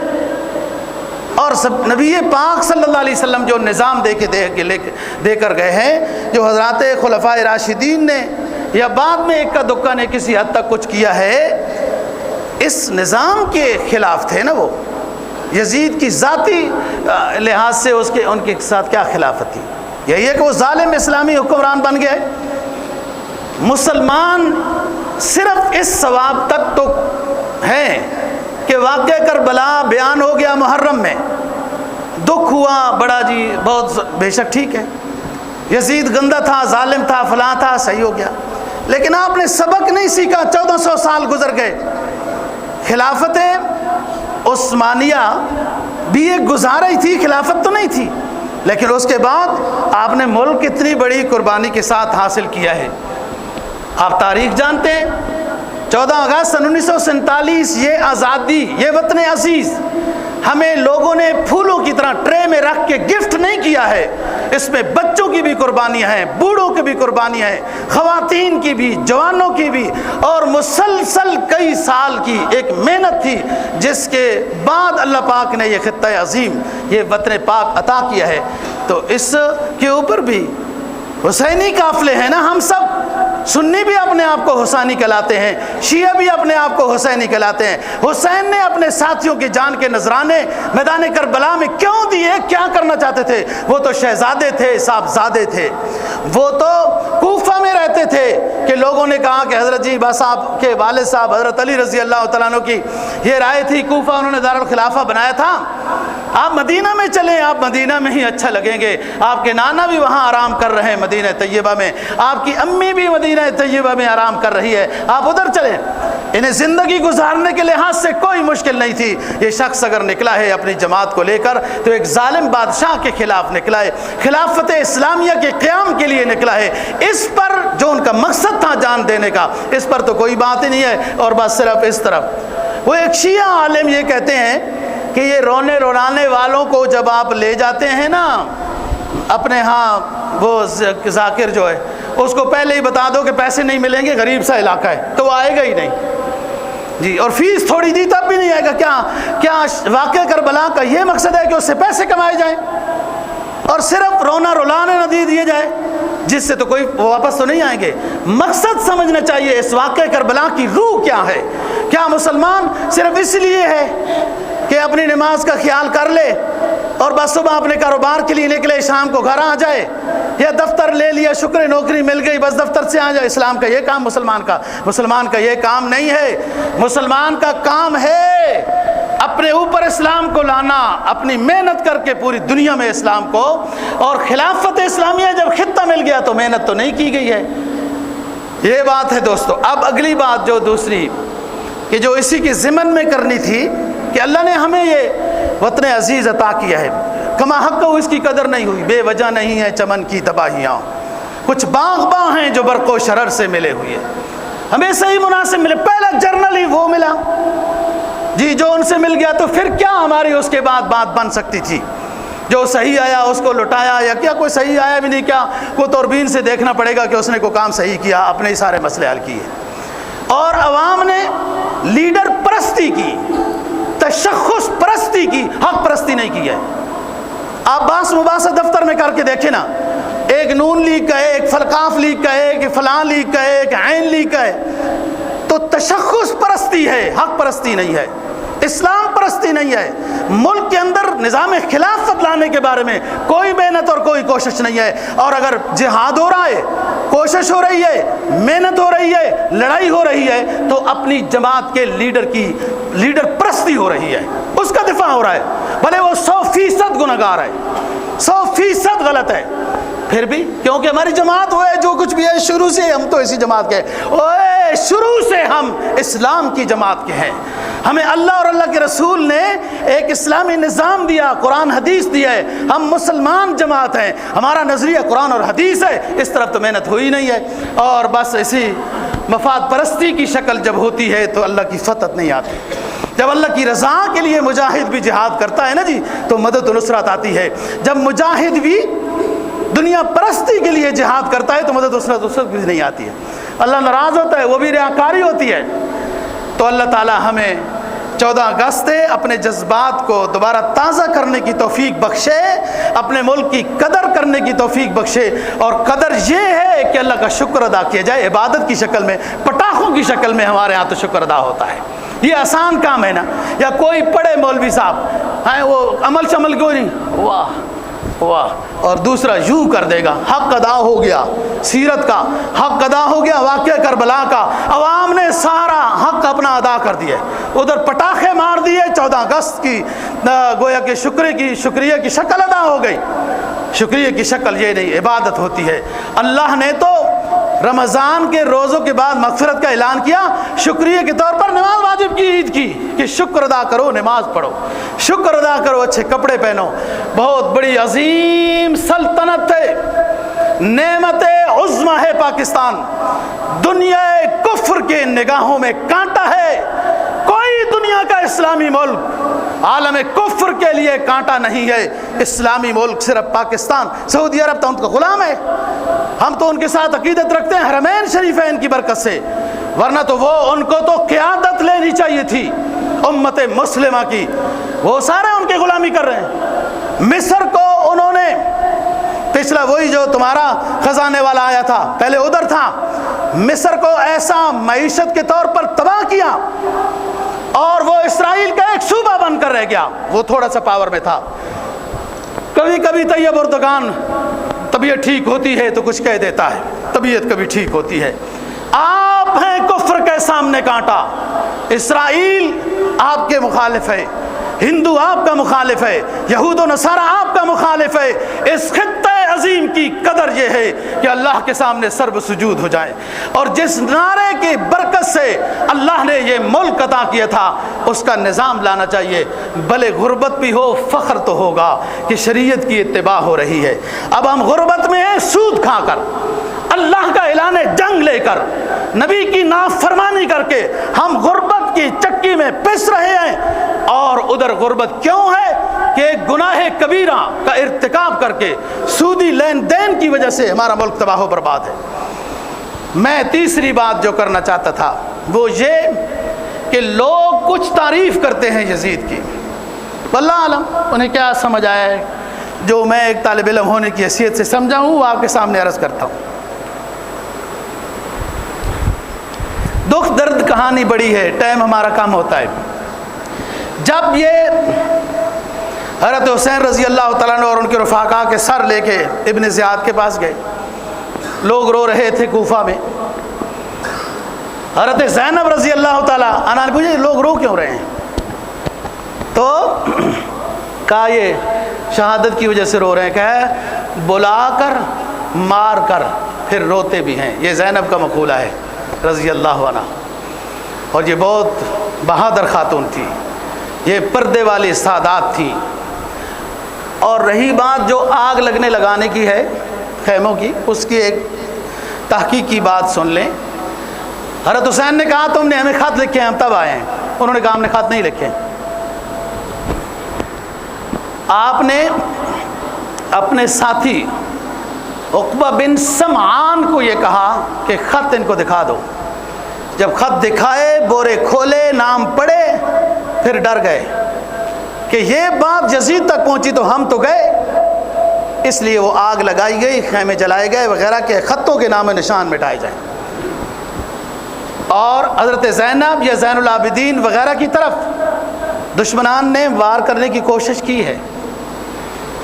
اور سب نبی پاک صلی اللہ علیہ وسلم جو نظام دے کر گئے ہیں، جو حضرات خلفائے راشدین نے یا بعد میں اکا دکا نے کسی حد تک کچھ کیا ہے، اس نظام کے خلاف تھے نا وہ۔ یزید کی ذاتی لحاظ سے ان کے ساتھ کیا خلافت تھی؟ یہی ہے کہ وہ ظالم اسلامی حکمران بن گئے۔ مسلمان صرف اس ثواب تک تو ہیں کہ واقعہ کربلا بیان ہو گیا محرم میں، دکھ ہوا بڑا جی، بہت بے شک ٹھیک ہے، یزید گندا تھا، ظالم تھا، فلاں تھا، صحیح ہو گیا، لیکن آپ نے سبق نہیں سیکھا۔ 1400 سال گزر گئے، خلافت عثمانیہ بھی ایک گزارا تھی، خلافت تو نہیں تھی، لیکن اس کے بعد آپ نے ملک اتنی بڑی قربانی کے ساتھ حاصل کیا ہے۔ آپ تاریخ جانتے ہیں، 14 اگست سن 1947 یہ آزادی، یہ وطن عزیز ہمیں لوگوں نے پھولوں کی طرح ٹرے میں رکھ کے گفٹ نہیں کیا ہے، اس میں بچوں کی بھی قربانیاں ہیں، بوڑھوں کی بھی قربانیاں ہیں، خواتین کی بھی، جوانوں کی بھی، اور مسلسل کئی سال کی ایک محنت تھی جس کے بعد اللہ پاک نے یہ خطہ عظیم، یہ وطن پاک عطا کیا ہے۔ تو اس کے اوپر بھی حسینی قافلے ہیں نا، ہم سب سنی بھی اپنے آپ کو حسینی کہلاتے ہیں، شیعہ بھی اپنے آپ کو حسینی کہلاتے ہیں۔ حسین نے اپنے ساتھیوں کی جان کے نذرانے میدان کربلا میں کیوں دیے؟ کیا کرنا چاہتے تھے؟ وہ تو شہزادے تھے، صاحبزادے تھے، وہ تو کوفہ میں رہتے تھے کہ لوگوں نے کہا کہ حضرت جی صاحب کے والد صاحب حضرت علی رضی اللہ تعالیٰ عنہ کی یہ رائے تھی، کوفہ انہوں نے دارالخلافہ بنایا تھا آپ مدینہ میں چلیں، آپ مدینہ میں ہی اچھا لگیں گے۔ آپ کے نانا بھی وہاں آرام کر رہے ہیں مدینہ طیبہ میں، آپ کی امی بھی مدینہ طیبہ میں آرام کر رہی ہے، آپ ادھر چلیں۔ انہیں زندگی گزارنے کے لحاظ سے کوئی مشکل نہیں تھی۔ یہ شخص اگر نکلا ہے اپنی جماعت کو لے کر تو ایک ظالم بادشاہ کے خلاف نکلا ہے، خلافت اسلامیہ کے قیام کے لیے نکلا ہے۔ اس پر جو ان کا مقصد تھا جان دینے کا، اس پر تو کوئی بات ہی نہیں ہے۔ اور بس صرف اس طرف وہ ایک شیعہ عالم یہ کہتے ہیں کہ یہ رونے رولانے والوں کو جب آپ لے جاتے ہیں نا اپنے ہاں، وہ ذاکر جو ہے اس کو پہلے ہی بتا دو کہ پیسے نہیں ملیں گے، غریب سا علاقہ ہے، تو وہ آئے گا ہی نہیں جی، اور فیس تھوڑی دی تب بھی نہیں آئے گا۔ کیا واقعہ کربلا کا یہ مقصد ہے کہ اس سے پیسے کمائے جائیں اور صرف رونا رولانے نہ دیے جائے، جس سے تو کوئی واپس تو نہیں آئیں گے؟ مقصد سمجھنا چاہیے اس واقعہ کربلا کی روح کیا ہے۔ کیا مسلمان صرف اس لیے ہے کہ اپنی نماز کا خیال کر لے اور بس صبح اپنے کاروبار کے لیے نکلے، شام کو گھر آ جائے، یا دفتر لے لیا، شکر نوکری مل گئی، بس دفتر سے آ جائے؟ اسلام کا یہ کام مسلمان کا یہ کام نہیں ہے۔ مسلمان کا کام ہے اپنے اوپر اسلام کو لانا، اپنی محنت کر کے پوری دنیا میں اسلام کو، اور خلافت اسلامیہ جب خطہ مل گیا تو محنت تو نہیں کی گئی ہے۔ یہ بات ہے دوستو۔ اب اگلی بات جو دوسری کہ جو اسی کی ضمن میں کرنی تھی کہ اللہ نے ہمیں یہ وطن عزیز عطا کیا ہے، کما حق کو اس کی قدر نہیں ہوئی، بے وجہ نہیں ہے چمن کی تباہیاں، کچھ باغ ہیں جو برق و شرر سے ملے ہوئے، ہمیں صحیح مناسب ملے، پہلا جرنل ہی وہ ملا جی، جو ان سے مل گیا تو پھر کیا ہماری اس کے بعد بات بن سکتی تھی؟ جو صحیح آیا اس کو لٹایا، یا کیا کوئی صحیح آیا بھی نہیں، کیا کو دوربین سے دیکھنا پڑے گا کہ اس نے کوئی کام صحیح کیا، اپنے ہی سارے مسئلے حل کیے۔ اور عوام نے لیڈر پرستی کی، تشخص پرستی کی، حق پرستی نہیں کی ہے۔ آپ باس مباحثہ دفتر میں کر کے دیکھیں نا، ایک نون لیگ کا ہے، ایک فلقاف لیگ کا ہے، ایک فلاں لیگ کا ہے، ایک عین لیگ کا ہے، تو تشخص پرستی ہے، حق پرستی نہیں ہے، اسلام پرستی نہیں ہے۔ ملک کے اندر نظام خلافت لانے کے بارے میں کوئی محنت اور کوئی کوشش نہیں ہے۔ اور اگر جہاد ہو رہا ہے، کوشش ہو رہی ہے، محنت ہو رہی ہے، لڑائی ہو رہی ہے، تو اپنی جماعت کے لیڈر پرستی ہو رہی ہے، اس کا دفاع ہو رہا ہے، بھلے وہ 100% گنہگار ہے، 100% غلط ہے، پھر بھی کیونکہ ہماری جماعت وہ ہے، جو کچھ بھی ہے شروع سے ہم تو اسی جماعت کے ہیں، شروع سے ہم اسلام کی جماعت کے ہیں۔ ہمیں اللہ اور اللہ کے رسول نے ایک اسلامی نظام دیا، قرآن حدیث دیا ہے، ہم مسلمان جماعت ہیں، ہمارا نظریہ قرآن اور حدیث ہے، اس طرف تو محنت ہوئی نہیں ہے۔ اور بس اسی مفاد پرستی کی شکل جب ہوتی ہے تو اللہ کی فتح نہیں آتی۔ جب اللہ کی رضا کے لیے مجاہد بھی جہاد کرتا ہے نا جی، تو مدد و نصرت آتی ہے۔ جب مجاہد بھی دنیا پرستی کے لیے جہاد کرتا ہے تو مدد و نصرت بھی نہیں آتی ہے، اللہ ناراض ہوتا ہے، وہ بھی ریاکاری ہوتی ہے۔ تو اللہ تعالی ہمیں 14 اگست اپنے جذبات کو دوبارہ تازہ کرنے کی توفیق بخشے، اپنے ملک کی قدر کرنے کی توفیق بخشے، اور قدر یہ ہے کہ اللہ کا شکر ادا کیا جائے، عبادت کی شکل میں، پٹاخوں کی شکل میں ہمارے ہاں تو شکر ادا ہوتا ہے۔ یہ آسان کام ہے نا، یا کوئی پڑھے مولوی صاحب ہیں وہ عمل شمل کیوں نہیں، واہ واہ، اور دوسرا یوں کر دے گا، حق ادا ہو گیا، سیرت کا حق ادا ہو گیا، واقعہ کربلا کا عوام نے سارا حق اپنا ادا کر دیا، ادھر پٹاخے مار دیے، 14 اگست کی گویا کہ شکریہ کی شکل ادا ہو گئی۔ شکریہ کی شکل یہ نہیں، عبادت ہوتی ہے۔ اللہ نے تو رمضان کے روزوں کے بعد مغفرت کا اعلان کیا، شکریہ کے طور پر نماز واجب کی، عید کی، کہ شکر ادا کرو، نماز پڑھو، شکر ادا کرو، اچھے کپڑے پہنو۔ بہت بڑی عظیم سلطنت ہے، نعمت عظمی ہے پاکستان، دنیا کفر کے نگاہوں میں کانٹا ہے، کوئی دنیا کا اسلامی ملک عالم کفر کے لیے کانٹا نہیں ہے۔ اسلامی ملک صرف پاکستان، سعودی عرب تو ان کا غلام ہے، ہم تو ان کے ساتھ عقیدت رکھتے ہیں حرمین شریفین کی برکت سے، ورنہ تو وہ ان کو تو قیادت لینی چاہیے تھی امت مسلمہ کی، وہ سارے ان کی غلامی کر رہے ہیں۔ مصر کو انہوں نے پچھلا وہی جو تمہارا خزانے والا آیا تھا، پہلے ادھر تھا، مصر کو ایسا معیشت کے طور پر تباہ کیا، اور وہ اسرائیل کا ایک صوبہ بن کر رہ گیا، وہ تھوڑا سا پاور میں تھا۔ کبھی کبھی طیب اردگان طبیعت ٹھیک ہوتی ہے تو کچھ کہہ دیتا ہے، طبیعت کبھی ٹھیک ہوتی ہے۔ آپ ہیں کفر کے سامنے کانٹا، اسرائیل آپ کے مخالف ہے، ہندو آپ کا مخالف ہے، یہود و نصارہ آپ کا مخالف ہے، اس خطہ عظیم کی قدر یہ ہے کہ اللہ کے سامنے سرب سجود ہو جائیں، اور جس نعرے کی برکت سے اللہ نے یہ ملک عطا کیا تھا اس کا نظام لانا چاہیے۔ بھلے غربت بھی ہو، فخر تو ہوگا کہ شریعت کی اتباع ہو رہی ہے۔ اب ہم غربت میں ہیں، سود کھا کر، اللہ کا اعلان جنگ لے کر، نبی کی نافرمانی کر کے ہم غربت کی چکی میں پس رہے ہیں، اور ادھر غربت کیوں ہے کہ گناہ کبیرہ کا ارتکاب کر کے سودی لین دین کی وجہ سے ہمارا ملک تباہ و برباد ہے۔ میں تیسری بات جو کرنا چاہتا تھا وہ یہ کہ لوگ کچھ تعریف کرتے ہیں یزید کی، واللہ عالم انہیں کیا سمجھ آیا ہے، جو میں ایک طالب علم ہونے کی حیثیت سے سمجھا ہوں وہ آپ کے سامنے عرض کرتا ہوں۔ دکھ درد کہانی بڑی ہے، ٹائم ہمارا کم ہوتا ہے۔ جب یہ حضرت حسین رضی اللہ تعالیٰ عنہ اور ان کے رفاقا کے سر لے کے ابن زیاد کے پاس گئے، لوگ رو رہے تھے کوفہ میں، حضرت زینب رضی اللہ تعالیٰ عنہ نے پوچھا لوگ رو کیوں رہے ہیں؟ تو کہا یہ شہادت کی وجہ سے رو رہے ہیں، کہ بلا کر مار کر پھر روتے بھی ہیں۔ یہ زینب کا مقولہ ہے رضی اللہ عنہ، اور یہ بہت بہادر خاتون تھی، یہ پردے والی سادات تھی۔ اور رہی بات جو آگ لگانے کی ہے خیموں کی، اس کی ایک تحقیق کی بات سن لیں۔ حضرت حسین نے کہا تم نے ہمیں خط لکھے ہیں، ہم تب آئے ہیں۔ انہوں نے کہا ہم نے خط نہیں لکھے۔ آپ نے اپنے ساتھی عقبہ بن سمعان کو یہ کہا کہ خط ان کو دکھا دو۔ جب خط دکھائے، بورے کھولے، نام پڑھے، پھر ڈر گئے کہ یہ بات یزید تک پہنچی تو ہم تو گئے، اس لیے وہ آگ لگائی گئی، خیمے جلائے گئے وغیرہ، کے خطوں کے نام و نشان مٹائے جائیں۔ اور حضرت زینب یا زین العابدین وغیرہ کی طرف دشمنان نے وار کرنے کی کوشش کی ہے۔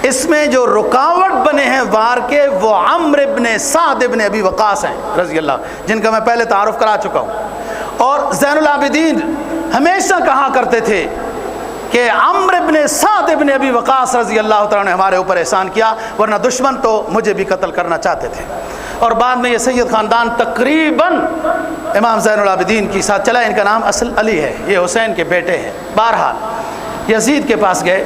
اس میں جو رکاوٹ بنے ہیں وار کے وہ عمرو ابن سعد ابن ابی وقاص ہیں رضی اللہ، جن کا میں پہلے تعارف کرا چکا ہوں۔ اور زین العابدین ہمیشہ کہا کرتے تھے کہ عمرو ابن سعد ابن ابی وقاص رضی اللہ تعالیٰ نے ہمارے اوپر احسان کیا، ورنہ دشمن تو مجھے بھی قتل کرنا چاہتے تھے۔ اور بعد میں یہ سید خاندان تقریباً امام زین العابدین کے ساتھ چلا، ان کا نام اصل علی ہے، یہ حسین کے بیٹے ہیں۔ بہرحال یزید کے پاس گئے،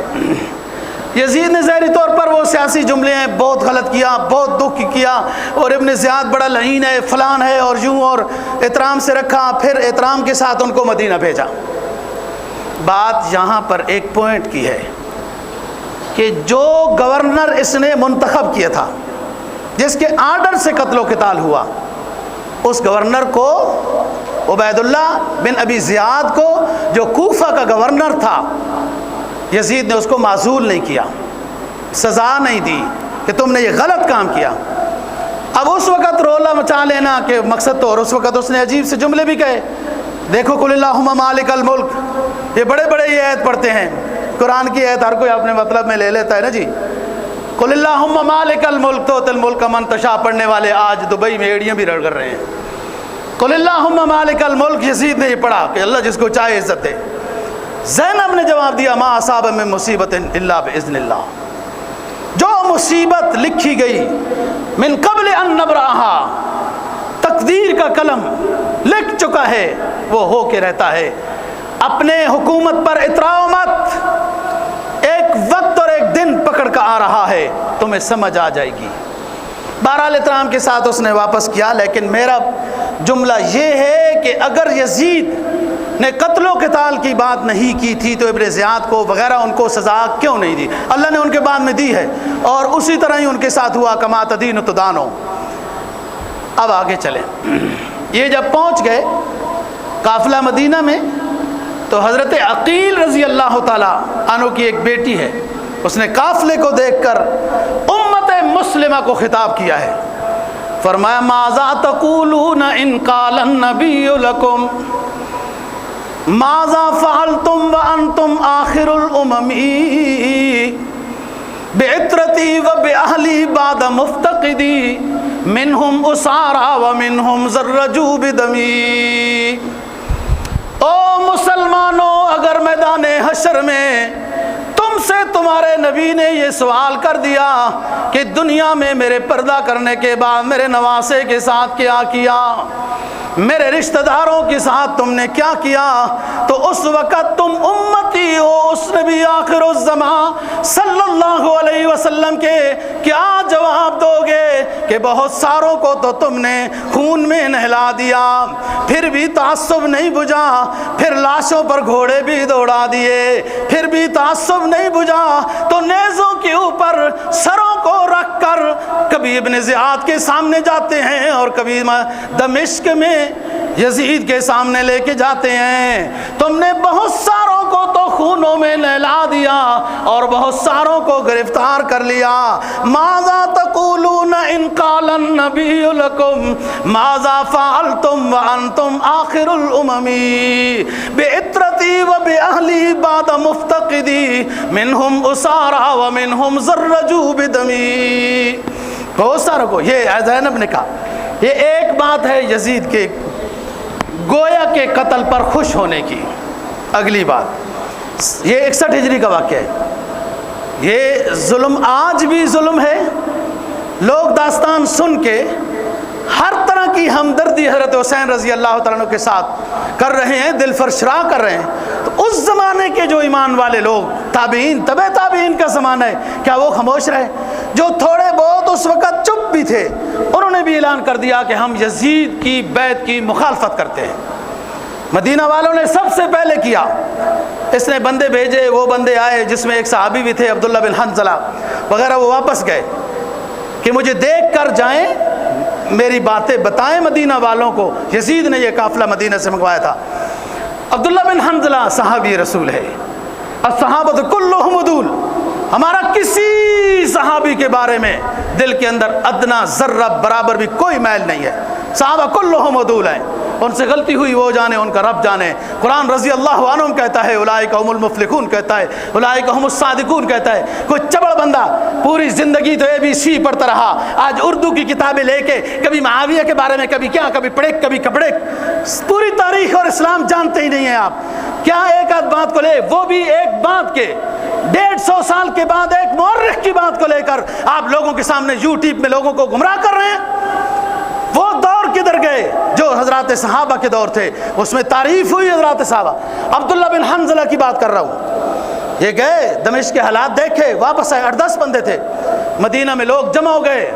یزید نے ظاہری طور پر وہ سیاسی جملے ہیں بہت غلط کیا، بہت دکھ کیا، اور ابن زیاد بڑا لعین ہے، فلان ہے، اور یوں، اور احترام سے رکھا، پھر احترام کے ساتھ ان کو مدینہ بھیجا۔ بات یہاں پر ایک پوائنٹ کی ہے کہ جو گورنر اس نے منتخب کیا تھا، جس کے آرڈر سے قتل و قتال ہوا، اس گورنر کو عبید اللہ بن ابی زیاد کو، جو کوفہ کا گورنر تھا، یزید نے اس کو معزول نہیں کیا، سزا نہیں دی کہ تم نے یہ غلط کام کیا۔ اب اس وقت رولا مچا لینا کہ مقصد تو، اور اس وقت اس نے عجیب سے جملے بھی کہے، دیکھو قل اللہم مالک الملک، یہ بڑے بڑے یہ آیت پڑھتے ہیں، قرآن کی آیت ہر کوئی اپنے مطلب میں لے لیتا ہے نا جی۔ قل اللہم مالک الملک تؤتی الملک من تشاء پڑھنے والے آج دبئی میں ایڑیاں بھی رڑ کر رہے ہیں۔ قل اللہم مالک الملک، یزید نے یہ پڑھا کہ اللہ جس کو چاہے عزت دے۔ زینب نے جواب دیا ما اصاب من مصیبت الا باذن اللہ، جو مصیبت لکھی گئی من قبل ان نبرأہا، تقدیر کا قلم لکھ چکا ہے وہ ہو کے رہتا ہے۔ اپنے حکومت پر اتراؤ مت، ایک وقت اور ایک دن پکڑ کا آ رہا ہے، تمہیں سمجھ آ جائے گی۔ بہرحال احترام کے ساتھ اس نے واپس کیا، لیکن میرا جملہ یہ ہے کہ اگر یزید نے قتل و قتال کی بات نہیں کی تھی تو ابن زیاد کو وغیرہ ان کو سزا کیوں نہیں دی؟ اللہ نے ان کے بعد میں دی ہے، اور اسی طرح ہی ان کے ساتھ ہوا کما تدین تدانو۔ اب آگے چلیں، یہ جب پہنچ گئے قافلہ مدینہ میں تو حضرت عقیل رضی اللہ تعالیٰ عنہ کی ایک بیٹی ہے، اس نے قافلے کو دیکھ کر امت مسلمہ کو خطاب کیا ہے، فرمایا ماذا تقولون ان قال النبی لکم ماذا فعلتم وانتم آخر الامم بعطرتی وبأہلی بعد مفتقدی منہم اسارا ومنہم زرجوا بدمی۔ او مسلمانوں، اگر میدان حشر میں تم سے تمہارے نبی نے یہ سوال کر دیا کہ دنیا میں میرے پردہ کرنے کے بعد میرے نواسے کے ساتھ کیا کیا، میرے رشتہ داروں کے ساتھ تم نے کیا کیا، تو اس وقت تم امتی ہو اس نبی آخر الزمان صلی اللہ علیہ وسلم کے کیا جواب دو گے کہ بہت ساروں کو تو تم نے خون میں نہلا دیا، پھر بھی تعصب نہیں بجھا، پھر لاشوں پر گھوڑے بھی دوڑا دیے، پھر بھی تعصب نہیں بجھا، تو نیزوں کے اوپر سروں کو رکھ کر کبھی ابن زیاد کے سامنے جاتے ہیں اور کبھی دمشق میں یزید کے سامنے لے کے جاتے ہیں۔ تم نے بہت ساروں کو تو خونوں میں نہلا دیا اور بہت ساروں کو گرفتار کر لیا۔ ماذا تقولون ان قال النبی لکم ماذا فعلتم وانتم آخر الامم بعطرتی وبأہلی بعد مفتقدی منہم اسارا ومنہم زرجوا بدمی۔ بہت ساروں کو، یہ زینب نے کہا، یہ ایک بات ہے یزید کے گویا کے قتل پر خوش ہونے کی۔ اگلی بات، یہ 61 ہجری کا واقعہ ہے، یہ ظلم آج بھی ظلم ہے۔ لوگ داستان سن کے ہر طرح کی ہمدردی حضرت حسین رضی اللہ تعالیٰ عنہ کے ساتھ کر رہے ہیں، دل فرشراہ کر رہے ہیں۔ تو اس زمانے کے جو ایمان والے لوگ، تابعین، تبع تابعین کا زمانہ ہے، کیا وہ خاموش رہے؟ جو تھوڑے بہت اس وقت چپ بھی تھے، انہوں نے بھی اعلان کر دیا کہ ہم یزید کی بیعت کی مخالفت کرتے ہیں۔ مدینہ والوں نے سب سے پہلے کیا، اس نے بندے بھیجے، وہ بندے آئے جس میں ایک صحابی بھی تھے عبداللہ بن حنظلہ وغیرہ، وہ واپس گئے کہ مجھے دیکھ کر جائیں، میری باتیں بتائیں مدینہ والوں کو۔ یزید نے یہ قافلہ مدینہ سے منگوایا تھا۔ عبداللہ بن حنظلہ صحابی رسول ہے، الصحابۃ کلھم عدول، ہمارا کسی صحابی کے بارے میں دل کے اندر ادنا ذرہ برابر بھی کوئی میل نہیں ہے، صحابہ کلھم عدول ہیں، ان سے غلطی ہوئی وہ جانے، ان کا رب جانے۔ قرآن رضی اللہ عنہم کہتا ہے اولئک هم المفلحون، کہتا ہے اولئک هم الصادقون، کہتا ہے۔ کوئی چبڑ بندہ پوری زندگی تو ABC پڑھتا رہا، آج اردو کی کتابیں لے کے کبھی معاویہ کے بارے میں کبھی کیا، کبھی پڑھے کبھی کپڑے، پوری تاریخ اور اسلام جانتے ہی نہیں ہیں آپ۔ کیا ایک آدھ بات کو لے، وہ بھی ایک بات کے 150 سال کے بعد ایک مورخ کی بات کو لے کر آپ لوگوں کے سامنے یوٹیوب میں لوگوں کو گمراہ کر رہے ہیں؟ وہ دور کدھر گئے جو حضرات صحابہ کے دور تھے، اس میں تعریف ہوئی حضرات صحابہ۔ عبداللہ بن حنظلہ کی بات کر رہا ہوں، یہ گئے دمشق کے حالات دیکھے، واپس آئے، 8-10 بندے تھے، مدینہ میں لوگ جمع ہو گئے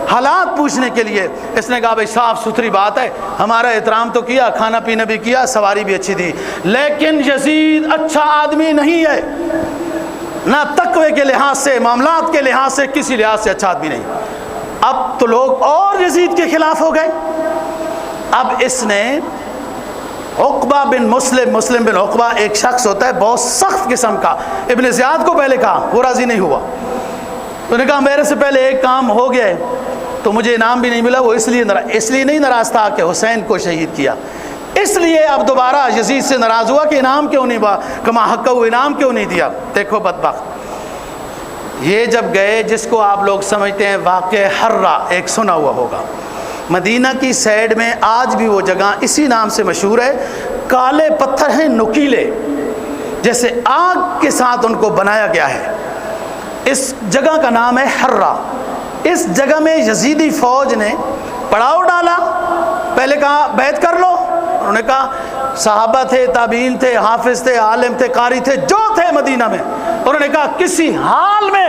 حالات پوچھنے کے لیے۔ اس نے کہا بھائی صاف ستھری بات ہے، ہمارا احترام تو کیا، کھانا پینا بھی کیا، سواری بھی اچھی تھی، لیکن یزید اچھا آدمی نہیں ہے، نہ تقوی کے لحاظ سے، معاملات کے لحاظ سے، کسی لحاظ سے اچھا آدمی نہیں۔ اب تو لوگ اور یزید کے خلاف ہو گئے۔ اب اس نے عقبہ بن مسلم بن عقبہ، ایک شخص ہوتا ہے بہت سخت قسم کا، ابن زیاد کو پہلے کہا، وہ راضی نہیں ہوا، انہوں نے کہا میرے سے پہلے ایک کام ہو گیا ہے تو مجھے انعام بھی نہیں ملا، وہ اس لیے نہیں ناراض تھا کہ حسین کو شہید کیا، اس لیے اب دوبارہ یزید سے ناراض ہوا کہ انعام کیوں نہیں ہوا، کما حق کا وہ انعام کیوں نہیں دیا۔ دیکھو بدبخت، یہ جب گئے، جس کو آپ لوگ سمجھتے ہیں واقع حرہ، ایک سنا ہوا ہوگا، مدینہ کی سائڈ میں آج بھی وہ جگہ اسی نام سے مشہور ہے، کالے پتھر ہیں نکیلے، جیسے آگ کے ساتھ ان کو بنایا گیا ہے، اس جگہ کا نام ہے حرہ۔ اس جگہ میں یزیدی فوج نے پڑاؤ ڈالا، پہلے کہا بیعت کر لو، انہوں نے کہا صحابہ تھے، تابعین تھے، حافظ تھے، عالم تھے، قاری تھے، جو تھے مدینہ میں، انہوں نے کہا کسی حال میں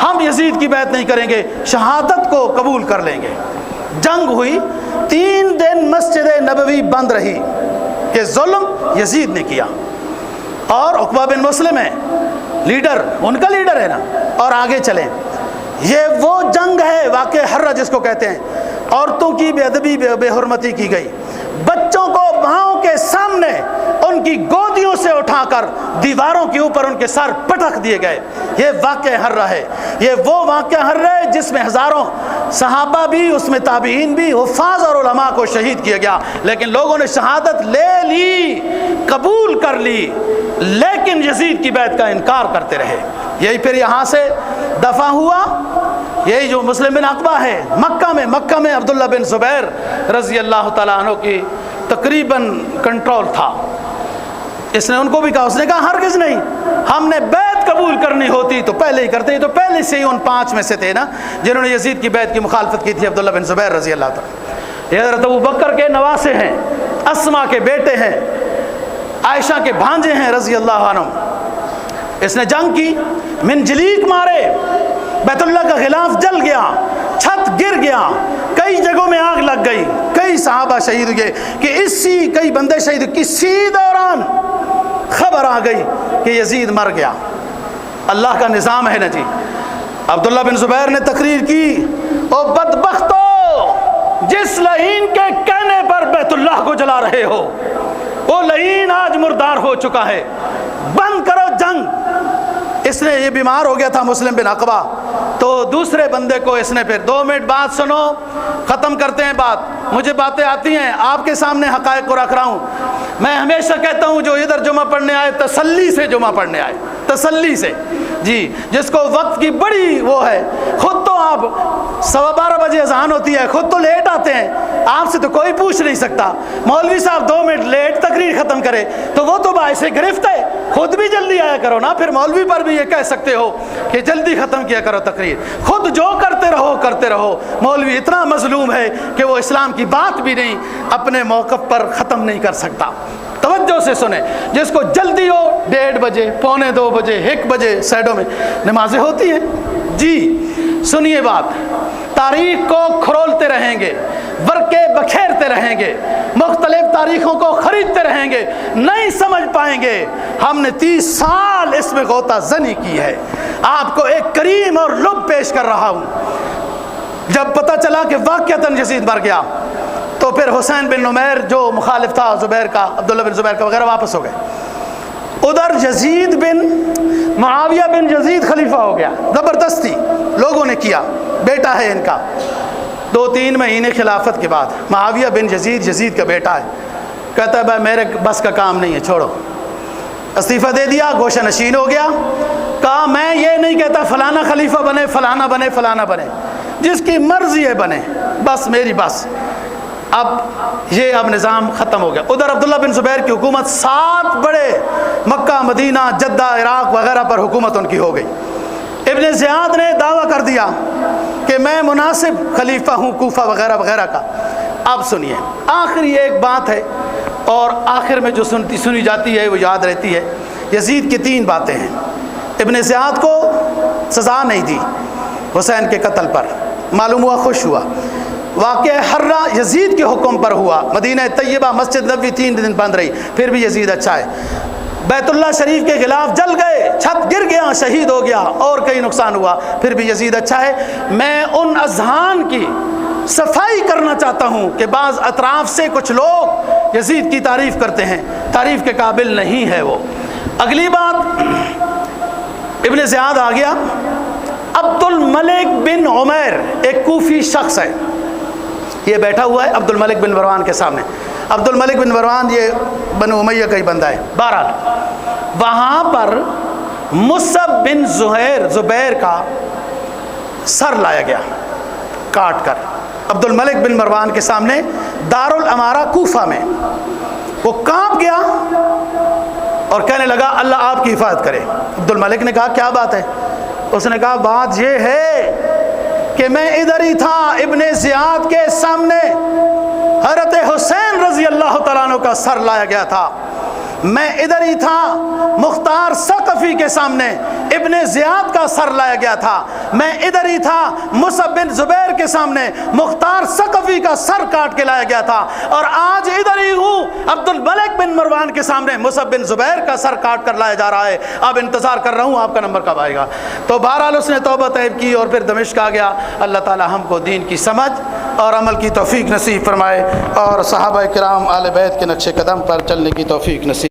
ہم یزید کی بیعت نہیں کریں گے، شہادت کو قبول کر لیں گے۔ جنگ ہوئی، 3 دن مسجد نبوی بند رہی کہ ظلم یزید نے کیا، اور عقبہ بن مسلم ہے لیڈر، ان کا لیڈر ہے نا، اور آگے چلیں۔ یہ وہ جنگ ہے واقع حرہ جس کو کہتے ہیں۔ عورتوں کی بے ادبی، بے حرمتی کی گئی، بچوں کو ماؤں کے سامنے ان کی گودیوں سے اٹھا کر دیواروں کے اوپر ان کے سر پٹک دیے گئے، یہ واقع حرہ ہے۔ یہ وہ واقع حرہ ہے جس میں ہزاروں صحابہ بھی، اس میں تابعین بھی، حفاظ اور علماء کو شہید کیا گیا، لیکن لوگوں نے شہادت لے لی، قبول کر لی، لیکن یزید کی بیعت کا انکار کرتے رہے۔ یہی پھر یہاں سے دفع ہوا، یہی جو مسلم بن عقبہ ہے، مکہ میں عبداللہ بن زبیر رضی اللہ تعالیٰ عنہ کی تقریباً کنٹرول تھا، اس نے ان کو بھی کہا، اس نے کہا ہرگز نہیں، ہم نے بیعت قبول کرنی ہوتی تو پہلے ہی کرتے. تو پہلے سے ہی ان 5 میں سے تھے نا جنہوں نے یزید کی بیعت کی مخالفت کی تھی. عبداللہ بن زبیر رضی اللہ تعالیٰ، یہ حضرت ابو بکر کے نواسے ہیں، اسما کے بیٹے ہیں، عائشہ کے بھانجے ہیں رضی اللہ عنہ. اس نے جنگ کی، منجلیک مارے، بیت اللہ کا غلاف جل گیا، چھت گر گیا، کئی جگہوں میں آگ لگ گئی، کئی صحابہ شہید ہوئے کہ کئی بندے شہید. کسی دوران خبر آ گئی کہ یزید مر گیا. اللہ کا نظام ہے نا جی. عبداللہ بن زبیر نے تقریر کی، او بدبختو، جس لعین کے کہنے پر بیت اللہ کو جلا رہے ہو وہ لعین آج مردار ہو چکا ہے، بند کرو جنگ. اس نے یہ بیمار ہو گیا تھا مسلم بن عقبہ، تو دوسرے بندے کو اس نے پھر 2 منٹ بات سنو، ختم کرتے ہیں بات. مجھے باتیں آتی ہیں، آپ کے سامنے حقائق کو رکھ رہا ہوں. میں ہمیشہ کہتا ہوں جو ادھر جمعہ پڑھنے آئے تسلی سے جمعہ پڑھنے آئے، تسلی سے جی. جس کو وقت کی بڑی وہ ہے، خود تو آپ 12:15 بجے اذان ہوتی ہے، خود تو لیٹ آتے ہیں، آپ سے تو کوئی پوچھ نہیں سکتا. مولوی صاحب 2 منٹ لیٹ تقریر ختم کرے تو وہ تو باعث گرفت ہے. خود بھی جلدی آیا کرو نا، پھر مولوی پر بھی یہ کہہ سکتے ہو کہ جلدی ختم کیا کرو تقریر. خود جو کرتے رہو. مولوی اتنا مظلوم ہے کہ وہ اسلام کی بات بھی نہیں اپنے موقف پر ختم نہیں کر سکتا. توجہ سے سنیں، جس کو جلدی ہو 1:30 بجے، 1:45 بجے، 1 بجے سائڈوں میں نمازیں ہوتی ہیں جی. سنیے بات، تاریخ کو کھرولتے رہیں گے، ورقے بکھیرتے رہیں گے، مختلف تاریخوں کو خریدتے رہیں گے، نہیں سمجھ پائیں گے. ہم نے 30 سال اس میں غوطہ زنی کی ہے. آپ کو ایک کریم اور لب پیش کر رہا ہوں. جب پتہ چلا کہ واقعتاً یزید مر گیا تو پھر حسین بن نمیر جو مخالف تھا زبیر کا، عبداللہ بن زبیر کا وغیرہ، واپس ہو گئے. ادھر یزید بن معاویہ بن یزید خلیفہ ہو گیا، زبردستی لوگوں نے کیا، بیٹا ہے ان کا. 2-3 مہینے خلافت کے بعد معاویہ بن یزید کا بیٹا ہے، کہتا ہے بھائی میرے بس کا کام نہیں ہے، چھوڑو. استعفیٰ دے دیا، گوشہ نشین ہو گیا. کہا میں یہ نہیں کہتا فلانا خلیفہ بنے، فلانا بنے، جس کی مرضی ہے بنے، بس میری بس. اب نظام ختم ہو گیا. ادھر عبداللہ بن زبیر کی حکومت 7 بڑے مکہ، مدینہ، جدہ، عراق وغیرہ پر حکومت ان کی ہو گئی. ابن زیاد نے دعویٰ کر دیا کہ میں مناسب خلیفہ ہوں کوفہ وغیرہ وغیرہ کا. اب سنیے، آخری ایک بات ہے اور آخر میں جو سنی جاتی ہے وہ یاد رہتی ہے. یزید کی 3 باتیں ہیں. ابن زیاد کو سزا نہیں دی حسین کے قتل پر، معلوم ہوا خوش ہوا. واقعہ حرہ یزید کے حکم پر ہوا، مدینہ طیبہ مسجد نبوی 3 دن بند رہی، پھر بھی یزید اچھا ہے. بیت اللہ شریف کے غلاف جل گئے، چھت گر گیا، شہید ہو گیا، اور کئی نقصان ہوا، پھر بھی یزید اچھا ہے. میں ان اذہان کی صفائی کرنا چاہتا ہوں کہ بعض اطراف سے کچھ لوگ یزید کی تعریف کرتے ہیں، تعریف کے قابل نہیں ہے وہ. اگلی بات، ابن زیاد آ گیا. عبد الملک بن عمیر ایک کوفی شخص ہے، یہ بیٹھا ہوا ہے عبد الملک بن مروان کے سامنے. عبد الملک بن مروان یہ بنو امیہ کا ہی بندہ ہے. بہرحال وہاں پر مصعب بن زبیر کا سر لایا گیا کاٹ کر عبد الملک بن مروان کے سامنے دارالامارہ کوفہ میں. وہ کانپ گیا اور کہنے لگا اللہ آپ کی حفاظت کرے. عبد الملک نے کہا کیا بات ہے؟ اس نے کہا بات یہ ہے کہ میں ادھر ہی تھا، ابن زیاد کے سامنے حضرت حسین رضی اللہ تعالیٰ عنہ کا سر لایا گیا تھا. میں ادھر ہی تھا، مختار ثقفی کے سامنے ابن زیاد کا سر لایا گیا تھا. میں ادھر ہی تھا، مصعب بن زبیر کے سامنے مختار ثقفی کا سر کاٹ کے لایا گیا تھا. اور آج ادھر ہی ہوں، عبد الملک بن مروان کے سامنے مصعب بن زبیر کا سر کاٹ کر لایا جا رہا ہے. اب انتظار کر رہا ہوں آپ کا نمبر کب آئے گا. تو بہرحال اس نے توبہ طیب کی اور پھر دمشق آ گیا. اللہ تعالی ہم کو دین کی سمجھ اور عمل کی توفیق نصیب فرمائے اور صحابہ کرام آل بیت کے نقش قدم پر چلنے کی توفیق نصیب